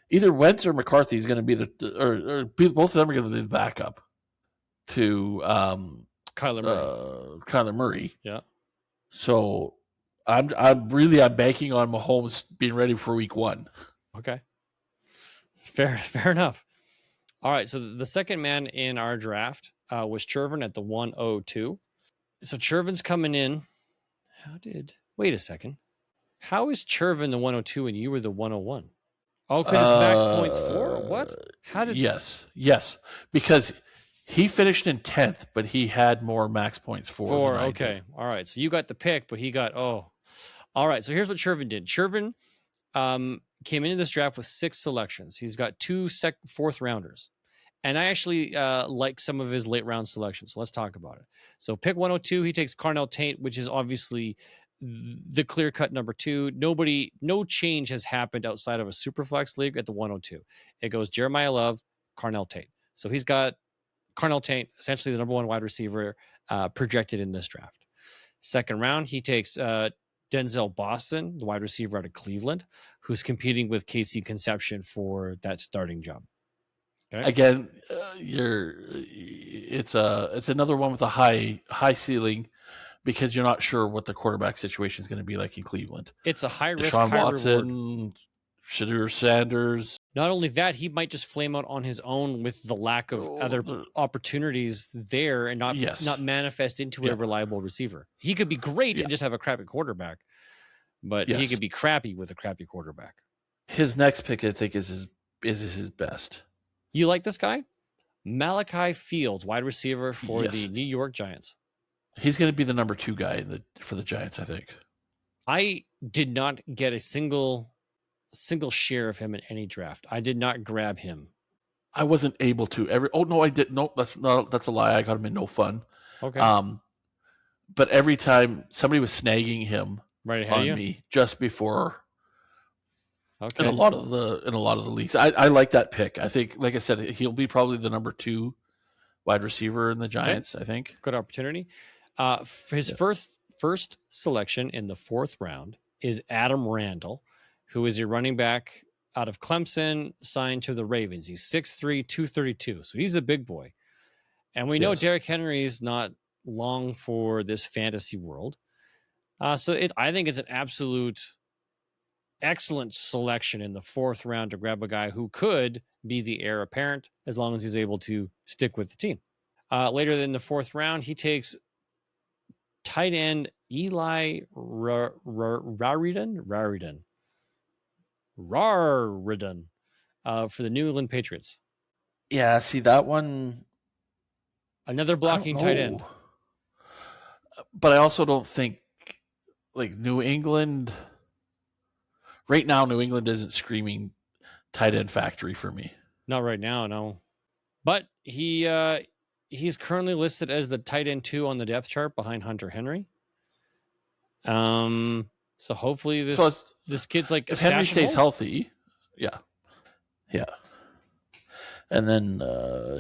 Either Wentz or McCarthy is going to be both of them are going to be the backup to Kyler Murray. Yeah. So I'm banking on Mahomes being ready for week 1. Okay. Fair enough. All right, so the second man in our draft was Chervin at the 102. So Chervin's coming in. Wait a second. How is Chervin the 102 and you were the 101? Oh, because his max points 4? What? Yes, because he finished in 10th, but he had more max points 4 than I okay. did. All right. So you got the pick, but he got all right. So here's what Chervin did. Chervin came into this draft with 6 selections. He's got 2 fourth rounders. And I actually like some of his late round selections. So let's talk about it. So pick 102, he takes Carnell Tate, which is obviously the clear cut number 2. No change has happened outside of a Superflex league at the 102. It goes Jeremiah Love, Carnell Tate. So he's got Carnell Tate, essentially the number 1 wide receiver projected in this draft. Second round, he takes Denzel Boston, the wide receiver out of Cleveland, who's competing with Casey Conception for that starting job. Okay. Again, it's another one with a high ceiling because you're not sure what the quarterback situation is going to be like in Cleveland. It's a high risk, Deshaun high Watson, reward. Shadur Sanders. Not only that, he might just flame out on his own with the lack of other opportunities there and not manifest into a reliable receiver. He could be great and just have a crappy quarterback, but he could be crappy with a crappy quarterback. His next pick, I think, is his best. You like this guy? Malachi Fields, wide receiver for the New York Giants. He's going to be the number 2 guy for the Giants, I think. I did not get a single share of him in any draft. I did not grab him. I wasn't able to. I did. No, that's a lie. I got him in no fun. Okay. But every time somebody was snagging him on me just before. Okay. In a lot of the leagues, I like that pick. I think, like I said, he'll be probably the number 2 wide receiver in the Giants. Okay. I think good opportunity. His first selection in the 4th round is Adam Randall, who is a running back out of Clemson, signed to the Ravens. He's 6'3", 232, so he's a big boy. And we know Derrick Henry is not long for this fantasy world. I think it's an absolute excellent selection in the 4th round to grab a guy who could be the heir apparent as long as he's able to stick with the team. Later in the 4th round, he takes tight end Eli Raridan for the New England Patriots. Yeah, see that one. Another blocking tight end. But I also don't think like New England. Right now, New England isn't screaming tight end factory for me. Not right now, no. But he's currently listed as the tight end 2 on the depth chart behind Hunter Henry. So hopefully this kid's like if Henry stays healthy, yeah. And then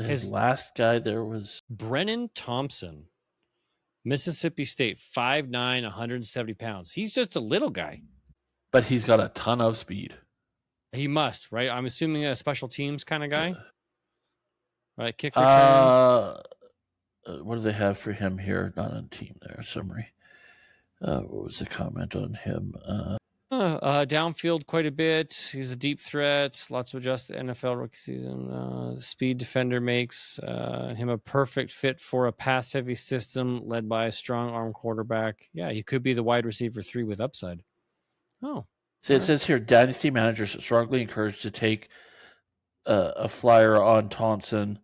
his last guy there was Brennan Thompson, Mississippi State, 5'9", 170 pounds. He's just a little guy. But he's got a ton of speed. He must, right? I'm assuming a special teams kind of guy. Right, kick return. What do they have for him here? Not on team there. Summary. What was the comment on him? Downfield quite a bit. He's a deep threat. Lots of adjusted NFL rookie season. Speed defender makes him a perfect fit for a pass-heavy system led by a strong arm quarterback. Yeah, he could be the wide receiver 3 with upside. Oh. So it says here, dynasty managers are strongly encouraged to take a flyer on Thompson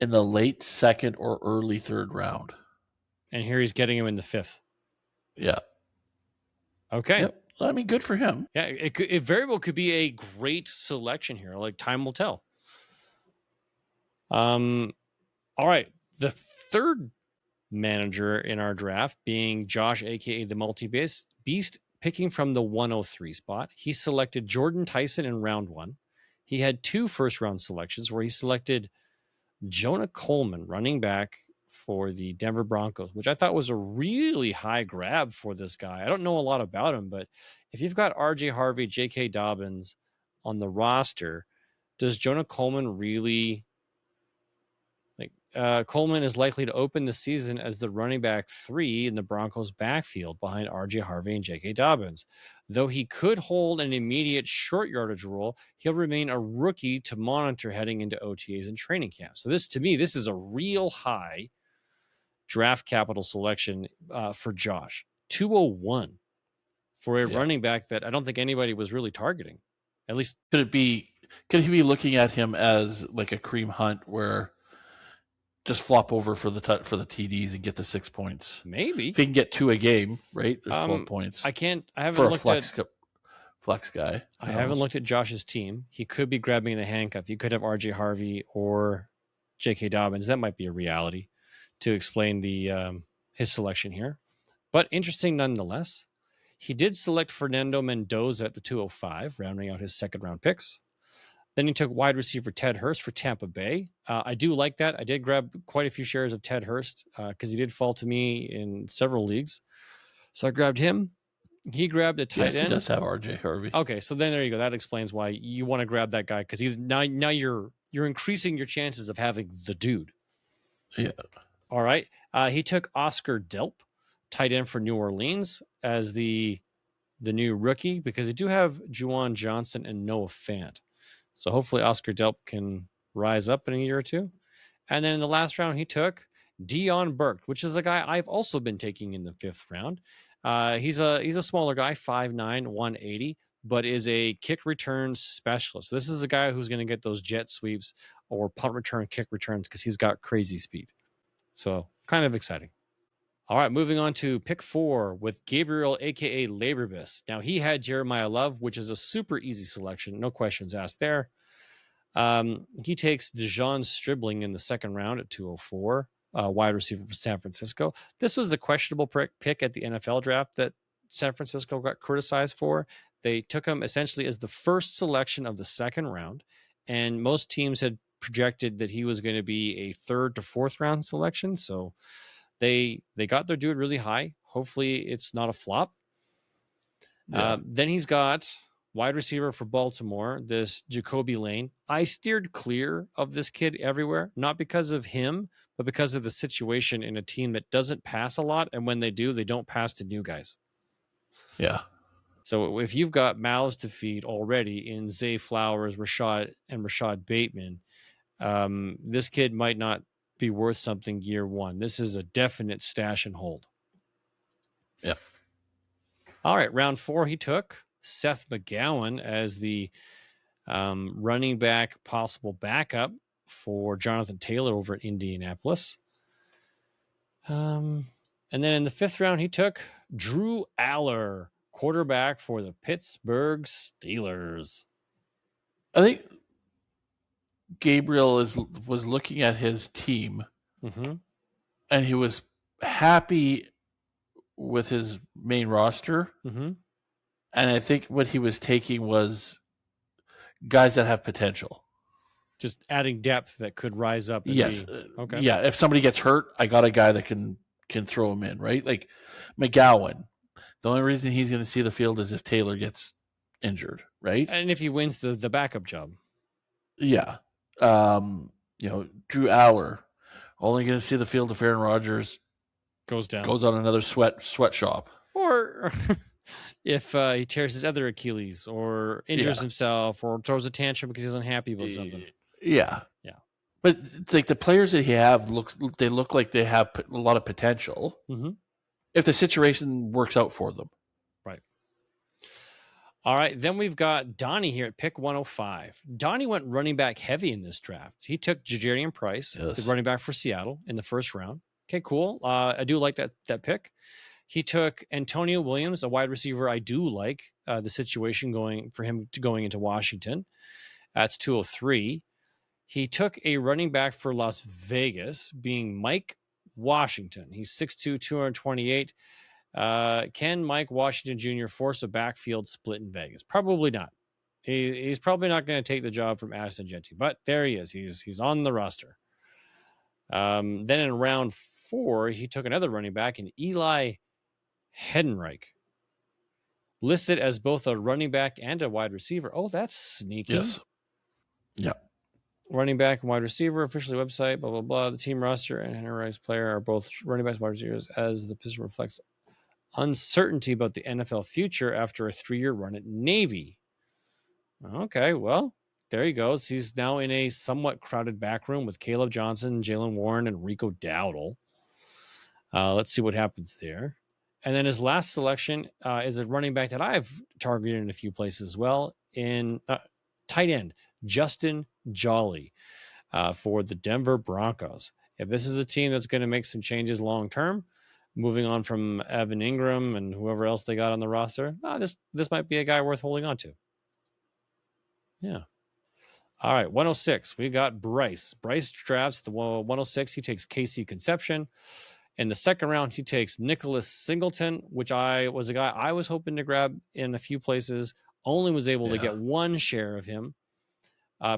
in the late 2nd or early 3rd round. And here he's getting him in the 5th. Yeah. Okay. Yep. I mean, good for him. Yeah, it very well could be a great selection here. Like, time will tell. All right. The 3rd manager in our draft being Josh, a.k.a. the multi-beast, picking from the 103 spot. He selected Jordan Tyson in round 1. He had 2 first-round selections where he selected Jonah Coleman, running back for the Denver Broncos, which I thought was a really high grab for this guy. I don't know a lot about him, but if you've got RJ Harvey, J.K. Dobbins on the roster, does Jonah Coleman really Coleman is likely to open the season as the running back 3 in the Broncos' backfield behind R.J. Harvey and J.K. Dobbins. Though he could hold an immediate short yardage role, he'll remain a rookie to monitor heading into OTAs and training camp. So to me, this is a real high draft capital selection for Josh. 201 for a running back that I don't think anybody was really targeting. At least could he be looking at him as like a Kareem Hunt where just flop over for the TDs and get the 6 points? Maybe if he can get 2 a game, right? There's 12 points. I haven't looked at flex guy. I haven't looked at Josh's team. He could be grabbing the handcuff. You could have RJ Harvey or J.K. Dobbins. That might be a reality to explain his selection here. But interesting nonetheless. He did select Fernando Mendoza at the 205, rounding out his second-round picks. Then he took wide receiver Ted Hurst for Tampa Bay. I do like that. I did grab quite a few shares of Ted Hurst because he did fall to me in several leagues. So I grabbed him. He grabbed a tight end. He does have RJ Harvey. Okay, so then there you go. That explains why you want to grab that guy because now you're increasing your chances of having the dude. Yeah. All right. He took Oscar Delp, tight end for New Orleans, as the new rookie because they do have Juwan Johnson and Noah Fant. So hopefully Oscar Delp can rise up in a year or two. And then in the last round, he took Dion Burke, which is a guy I've also been taking in the 5th round. He's a smaller guy, 5'9", 180, but is a kick return specialist. So this is a guy who's going to get those jet sweeps or punt return kick returns because he's got crazy speed. So kind of exciting. All right, moving on to pick 4 with Gabriel, a.k.a. Laborbus. Now, he had Jeremiah Love, which is a super easy selection. No questions asked there. He takes Dejon Stribling in the 2nd round at 204, wide receiver for San Francisco. This was a questionable pick at the NFL draft that San Francisco got criticized for. They took him essentially as the first selection of the 2nd round, and most teams had projected that he was going to be a 3rd to 4th round selection, so They got their dude really high. Hopefully it's not a flop. Yeah. Then he's got wide receiver for Baltimore, this Jacoby Lane. I steered clear of this kid everywhere, not because of him, but because of the situation in a team that doesn't pass a lot. And when they do, they don't pass to new guys. Yeah. So if you've got mouths to feed already in Zay Flowers, Rashad Bateman, this kid might not be worth something year 1. This is a definite stash and hold. Yeah. All right. Round 4, he took Seth McGowan as the running back, possible backup for Jonathan Taylor over at Indianapolis. And then in the 5th round, he took Drew Aller, quarterback for the Pittsburgh Steelers. I think Gabriel was looking at his team, and he was happy with his main roster. And I think what he was taking was guys that have potential. Just adding depth that could rise up. Yes. Okay. Yeah. If somebody gets hurt, I got a guy that can throw him in, right? Like McGowan. The only reason he's going to see the field is if Taylor gets injured, right? And if he wins the backup job. Yeah. Drew Aller, only going to see the field if Aaron Rodgers goes on another sweatshop. Or if he tears his other Achilles or injures himself or throws a tantrum because he's unhappy about something. Yeah. Yeah. But it's like the players that he have look like they have a lot of potential if the situation works out for them. Right. All right. Then we've got Donnie here at pick 105. Donnie went running back heavy in this draft. He took Ja'Jarian Price, the running back for Seattle, in the 1st round. Okay, cool. I do like that pick. He took Antonio Williams, a wide receiver. I do like the situation going into Washington. That's 203. He took a running back for Las Vegas, being Mike Washington. He's 6'2", 228. Can Mike Washington Jr. force a backfield split in Vegas? Probably not. He's probably not going to take the job from Ashton Jeanty, but there he is. He's on the roster. Then in round 4, he took another running back in Eli Hedenreich, listed as both a running back and a wide receiver. Oh, that's sneaky. Yes. Yeah. running back and wide receiver, officially website, blah, blah, blah. The team roster and enterprise player are both running backs and wide receivers, as the position reflects uncertainty about the NFL future after a 3-year run at Navy. Okay, well, there he goes. He's now in a somewhat crowded back room with Caleb Johnson, Jalen Warren, and Rico Dowdle. Let's see what happens there. And then his last selection is a running back that I've targeted in a few places as well, in tight end, Justin Jolly for the Denver Broncos. If this is a team that's going to make some changes long term, moving on from Evan Ingram and whoever else they got on the roster, this might be a guy worth holding on to. Yeah. All right, 106. We got Bryce. Bryce drafts the 106. He takes Casey Conception. In the second round, he takes Nicholas Singleton, which was a guy I was hoping to grab in a few places. Only was able to get one share of him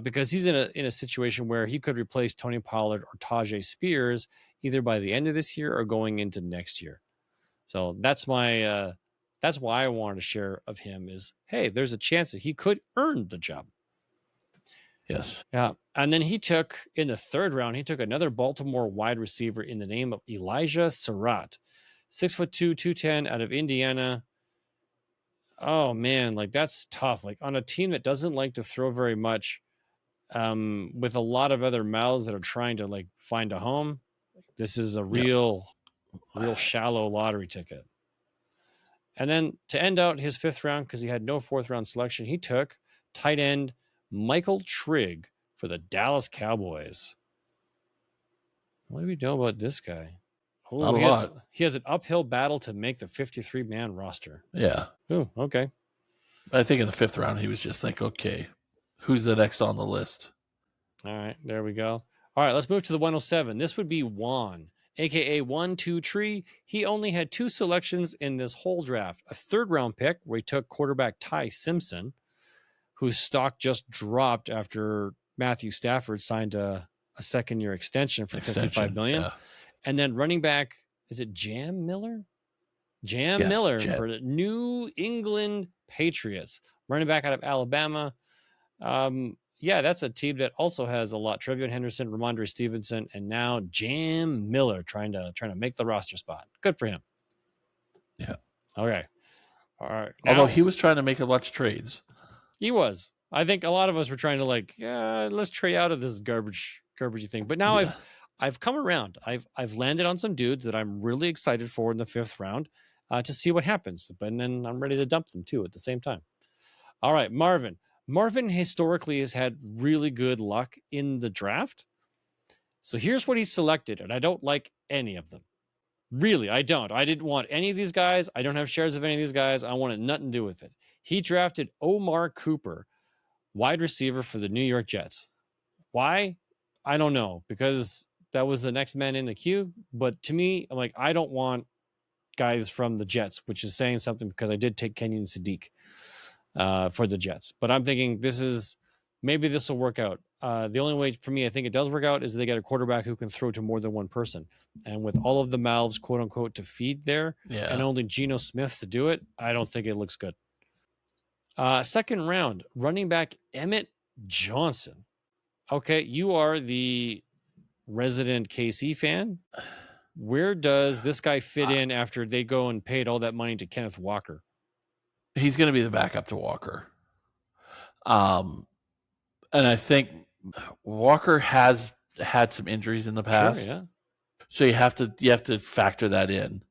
because he's in a situation where he could replace Tony Pollard or Tajay Spears either by the end of this year or going into next year. So that's why I wanted a share of him. Is hey, there's a chance that he could earn the job. Yes. Yeah. And then he took, in the third round, he took another Baltimore wide receiver in the name of Elijah Surratt, 6'2", 210 out of Indiana. Oh man, like that's tough. Like on a team that doesn't like to throw very much, with a lot of other mouths that are trying to like find a home. This is a real shallow lottery ticket. And then to end out his fifth round, because he had no fourth round selection, he took tight end Michael Trigg for the Dallas Cowboys. What do we know about this guy? He has an uphill battle to make the 53-man roster. Yeah. Oh, okay. I think in the fifth round, he was just like, okay, who's the next on the list? All right, there we go. All right, let's move to the 107. This would be Juan, a.k.a. 1-2 Tree. He only had 2 selections in this whole draft. A third-round pick where he took quarterback Ty Simpson, whose stock just dropped after Matthew Stafford signed a second-year extension for $55 million. Yeah. And then running back, is it Jam Miller? Miller for the New England Patriots. Running back out of Alabama. That's a team that also has a lot. Trevion Henderson, Ramondre Stevenson, and now Jam Miller trying to make the roster spot. Good for him. Yeah. Okay. All right. Although he was trying to make a bunch of trades. He was. I think a lot of us were trying to let's trade out of this garbagey thing. But now I've come around. I've landed on some dudes that I'm really excited for in the fifth round to see what happens. But then I'm ready to dump them too at the same time. All right, Marvin. Marvin historically has had really good luck in the draft. So here's what he selected, and I don't like any of them. Really, I don't. I didn't want any of these guys. I don't have shares of any of these guys. I wanted nothing to do with it. He drafted Omar Cooper, wide receiver for the New York Jets. Why? I don't know, because that was the next man in the queue. But to me, I'm like, I don't want guys from the Jets, which is saying something because I did take Kenyon Sadiq for the Jets. But I'm thinking maybe this will work out. The only way for me I think it does work out is they get a quarterback who can throw to more than one person. And with all of the mouths, quote unquote, to feed there, and only Geno Smith to do it, I don't think it looks good. Second round, running back Emmett Johnson. Okay, you are the resident KC fan. Where does this guy fit in after they go and paid all that money to Kenneth Walker? He's going to be the backup to Walker. And I think Walker has had some injuries in the past. Sure, yeah. So you have to factor that in.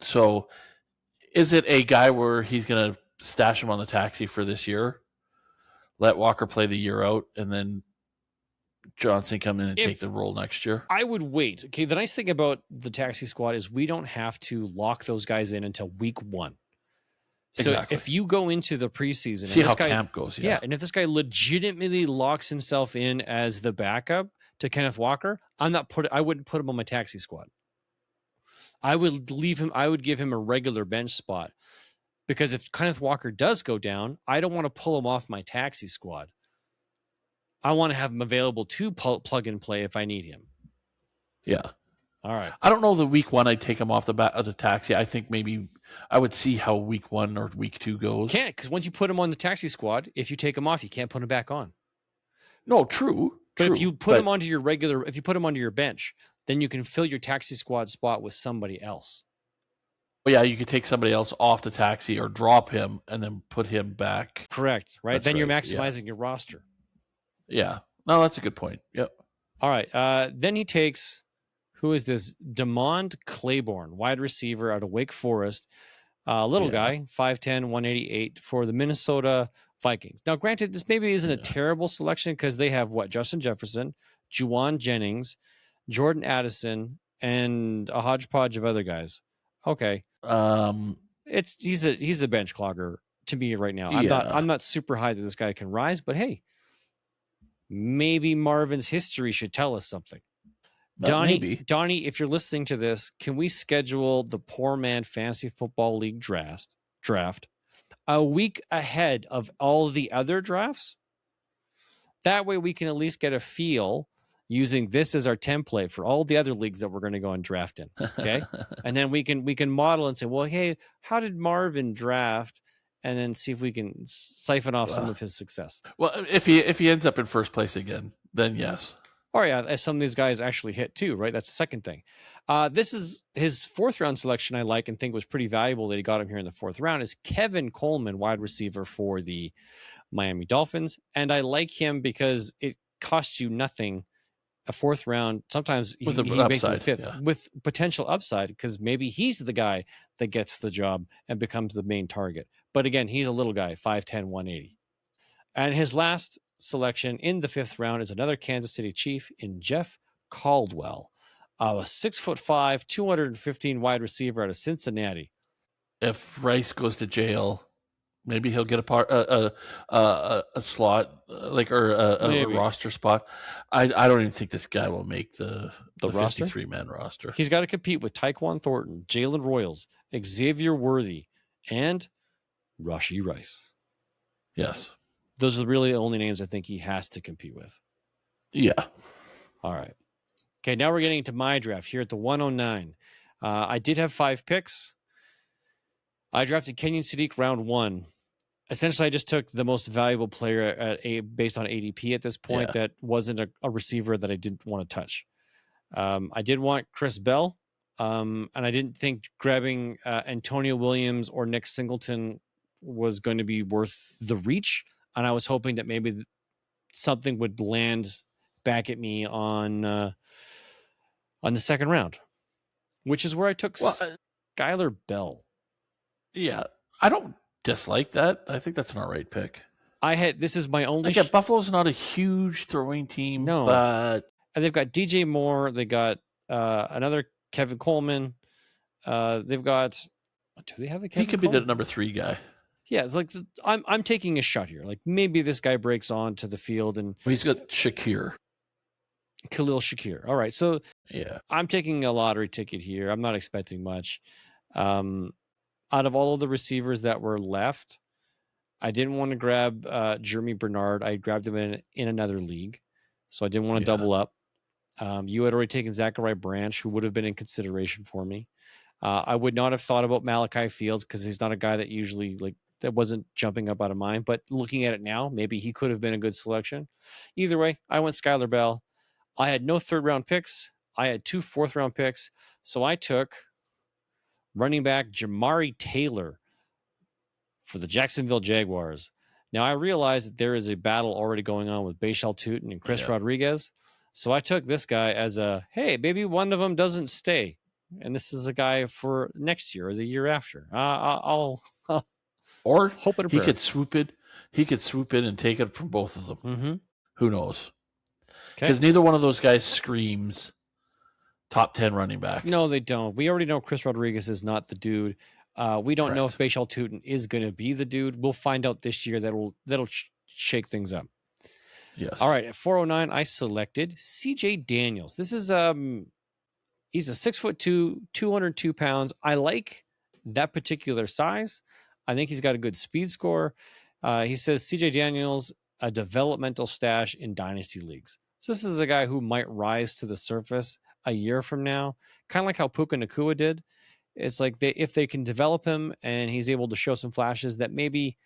So is it a guy where he's going to stash him on the taxi for this year, let Walker play the year out, and then Johnson come in and take the role next year? I would wait. Okay, the nice thing about the taxi squad is we don't have to lock those guys in until week 1. So exactly. If you go into the preseason, see how camp goes, and if this guy legitimately locks himself in as the backup to Kenneth Walker, I wouldn't put him on my taxi squad. I would leave him. I would give him a regular bench spot, because if Kenneth Walker does go down, I don't want to pull him off my taxi squad. I want to have him available to plug and play if I need him. Yeah. All right. I don't know the week 1 I'd take him off the taxi. I think maybe I would see how week 1 or week 2 goes. Can't, because once you put him on the taxi squad, if you take him off, you can't put him back on. No, true. But true. if you put him onto your if you put him onto your bench, then you can fill your taxi squad spot with somebody else. Well, yeah, you could take somebody else off the taxi or drop him and then put him back. Correct, right? That's Then you're right, maximizing your roster. Yeah. No, that's a good point. Yep. All right. Then he takes, who is this? Demond Claiborne, wide receiver out of Wake Forest. Little guy, 5'10", 188 for the Minnesota Vikings. Now, granted, this maybe isn't a terrible selection because they have Justin Jefferson, Juwan Jennings, Jordan Addison, and a hodgepodge of other guys. Okay. He's a bench clogger to me right now. I'm not super high that this guy can rise, but hey, maybe Marvin's history should tell us something. Donnie, if you're listening to this, can we schedule the Poor Man Fantasy Football League draft a week ahead of all the other drafts? That way we can at least get a feel using this as our template for all the other leagues that we're going to go and draft in. Okay. And then we can model and say, well, hey, how did Marvin draft? And then see if we can siphon off some of his success. Well, if he ends up in first place again, then yes. Or yeah, if some of these guys actually hit too, right? That's the second thing. This is his fourth round selection I like and think was pretty valuable that he got him here in the fourth round is Kevin Coleman, wide receiver for the Miami Dolphins. And I like him because it costs you nothing. A fourth round, sometimes he makes it fifth with potential upside because maybe he's the guy that gets the job and becomes the main target. But again, he's a little guy, 5'10", 180. And his last selection in the fifth round is another Kansas City Chief in Jeff Caldwell, a 6'5", 215 wide receiver out of Cincinnati. If Rice goes to jail, maybe he'll get a slot or a roster spot. I don't even think this guy will make the 53-man roster. He's got to compete with Tyquan Thornton, Jalen Royals, Xavier Worthy, and Rashee Rice. Yes. Those are really the only names I think he has to compete with. Yeah. All right. Okay, now we're getting into my draft here at the 109. I did have 5 picks. I drafted Kenyon Sadiq round 1. Essentially, I just took the most valuable player based on ADP at this point that wasn't a receiver that I didn't want to touch. I did want Chris Bell, and I didn't think grabbing Antonio Williams or Nick Singleton was going to be worth the reach. And I was hoping that maybe something would land back at me on the second round, which is where I took Skylar Bell. Yeah, I don't dislike that. I think that's an all right pick. This is my only. Buffalo's not a huge throwing team, no, but and they've got DJ Moore. They got another Kevin Coleman. They've got. Do they have a Kevin? He could be the number 3 guy. Yeah, it's like I'm taking a shot here. Like maybe this guy breaks onto the field and he's got Khalil Shakir. All right, so yeah, I'm taking a lottery ticket here. I'm not expecting much. Out of all of the receivers that were left, I didn't want to grab Jeremy Bernard. I grabbed him in another league, so I didn't want to double up. You had already taken Zachariah Branch, who would have been in consideration for me. I would not have thought about Malachi Fields because he's not a guy that usually that wasn't jumping up out of mind. But looking at it now, maybe he could have been a good selection. Either way, I went Skylar Bell. I had no third-round picks. I had 2 fourth-round picks. So I took running back Jamari Taylor for the Jacksonville Jaguars. Now, I realize that there is a battle already going on with Bashal Tutin and Chris Rodriguez. So I took this guy as hey, maybe one of them doesn't stay. And this is a guy for next year or the year after. I'll or hope he could swoop it. He could swoop in and take it from both of them. Mm-hmm. Who knows? Because neither one of those guys screams top 10 running back. No, they don't. We already know Chris Rodriguez is not the dude. We don't know if Bashal Tutin is going to be the dude. We'll find out this year. That'll shake things up. Yes. All right. At 409, I selected CJ Daniels. This is he's a 6'2", 202 pounds. I like that particular size. I think he's got a good speed score. He says CJ Daniels, a developmental stash in dynasty leagues. So this is a guy who might rise to the surface a year from now, kind of like how Puka Nacua did. It's like if they can develop him and he's able to show some flashes that maybe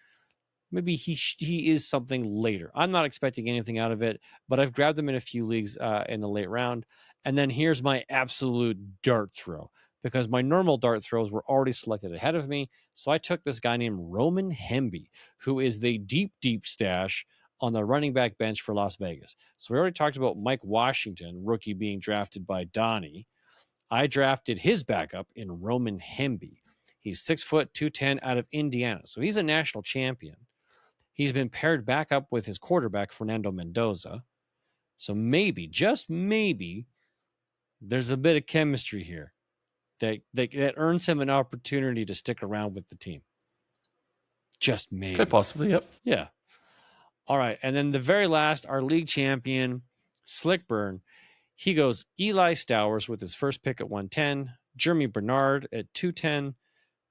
maybe he is something later. I'm not expecting anything out of it, but I've grabbed him in a few leagues in the late round. And then here's my absolute dart throw, because my normal dart throws were already selected ahead of me. So I took this guy named Roman Hemby, who is the deep, deep stash on the running back bench for Las Vegas. So we already talked about Mike Washington, rookie, being drafted by Donnie. I drafted his backup in Roman Hemby. He's 6 foot 210 out of Indiana. So he's a national champion. He's been paired back up with his quarterback, Fernando Mendoza. So maybe, just maybe, there's a bit of chemistry here that earns him an opportunity to stick around with the team. Just maybe. Quite possibly, yep. Yeah. All right. And then the very last, our league champion, Slickburn, he goes Eli Stowers with his first pick at 110, Jeremy Bernard at 210,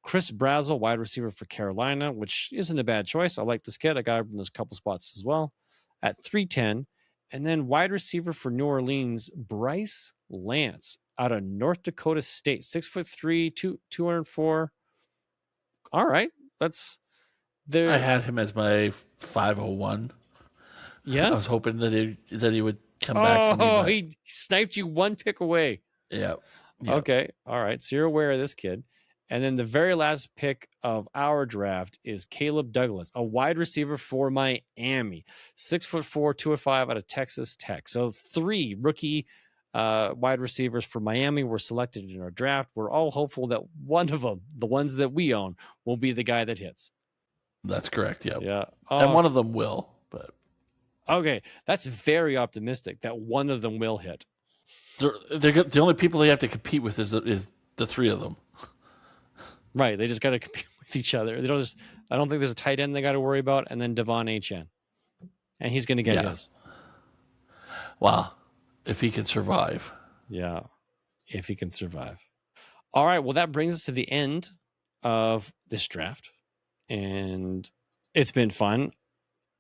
Chris Brazel, wide receiver for Carolina, which isn't a bad choice. I like this kid. I got him in those couple spots as well, at 310. And then wide receiver for New Orleans, Bryce Lance out of North Dakota State, 6'3", 204. All right. That's there. I had him as my 501. Yeah. I was hoping that he would come back to me. Oh, he sniped you one pick away. Yeah. Okay. All right. So you're aware of this kid. And then the very last pick of our draft is Caleb Douglas, a wide receiver for Miami, 6'4", 205 out of Texas Tech. So 3 rookie wide receivers for Miami were selected in our draft. We're all hopeful that one of them, the ones that we own, will be the guy that hits. That's correct. Yeah. Yeah. And one of them will, but okay, that's very optimistic that one of them will hit. The only people they have to compete with is the 3 of them. Right. They just got to compete with each other. I don't think there's a tight end they got to worry about, and then Devon Achane. And he's going to get his. Wow. If he can survive. Yeah. If he can survive. All right. Well, that brings us to the end of this draft. And it's been fun.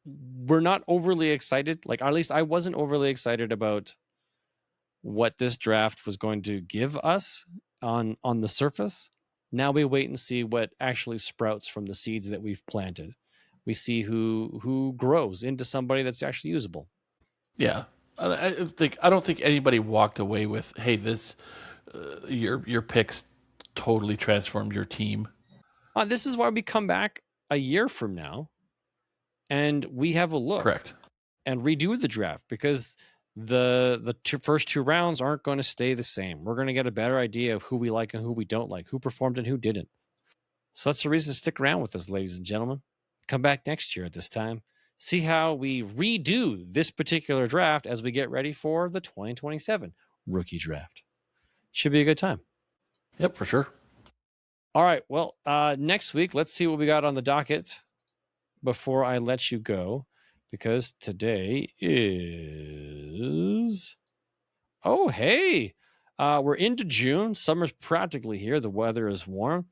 We're not overly excited. Like, or at least I wasn't overly excited about what this draft was going to give us on the surface. Now we wait and see what actually sprouts from the seeds that we've planted. We see who grows into somebody that's actually usable. Yeah. I don't think anybody walked away with, hey, this your picks totally transformed your team. This is why we come back a year from now and we have a look. Correct. And redo the draft, because the first 2 rounds aren't going to stay the same. We're going to get a better idea of who we like and who we don't like, who performed and who didn't. So that's the reason to stick around with us, ladies and gentlemen. Come back next year at this time. See how we redo this particular draft as we get ready for the 2027 rookie draft. Should be a good time. Yep, for sure. All right. Well, next week, let's see what we got on the docket before I let you go, because today is... Oh, hey. We're into June. Summer's practically here. The weather is warm.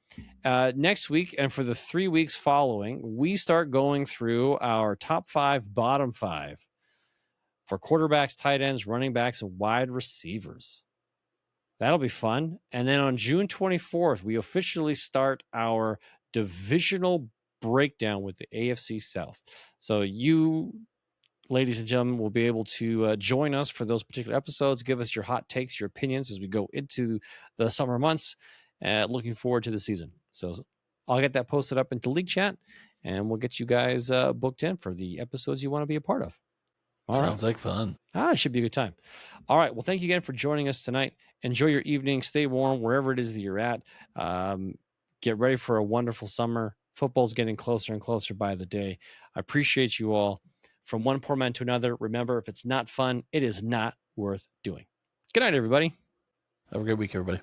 Next week, and for the 3 weeks following, we start going through our top 5, bottom 5 for quarterbacks, tight ends, running backs, and wide receivers. That'll be fun. And then on June 24th, we officially start our divisional breakdown with the AFC South. So you, ladies and gentlemen, will be able to join us for those particular episodes. Give us your hot takes, your opinions as we go into the summer months. Looking forward to the season. So I'll get that posted up into League Chat, and we'll get you guys booked in for the episodes you want to be a part of. Sounds like fun. It should be a good time. All right. Well, thank you again for joining us tonight. Enjoy your evening. Stay warm wherever it is that you're at. Get ready for a wonderful summer. Football's getting closer and closer by the day. I appreciate you all. From one poor man to another, remember, if it's not fun, it is not worth doing. Good night, everybody. Have a great week, everybody.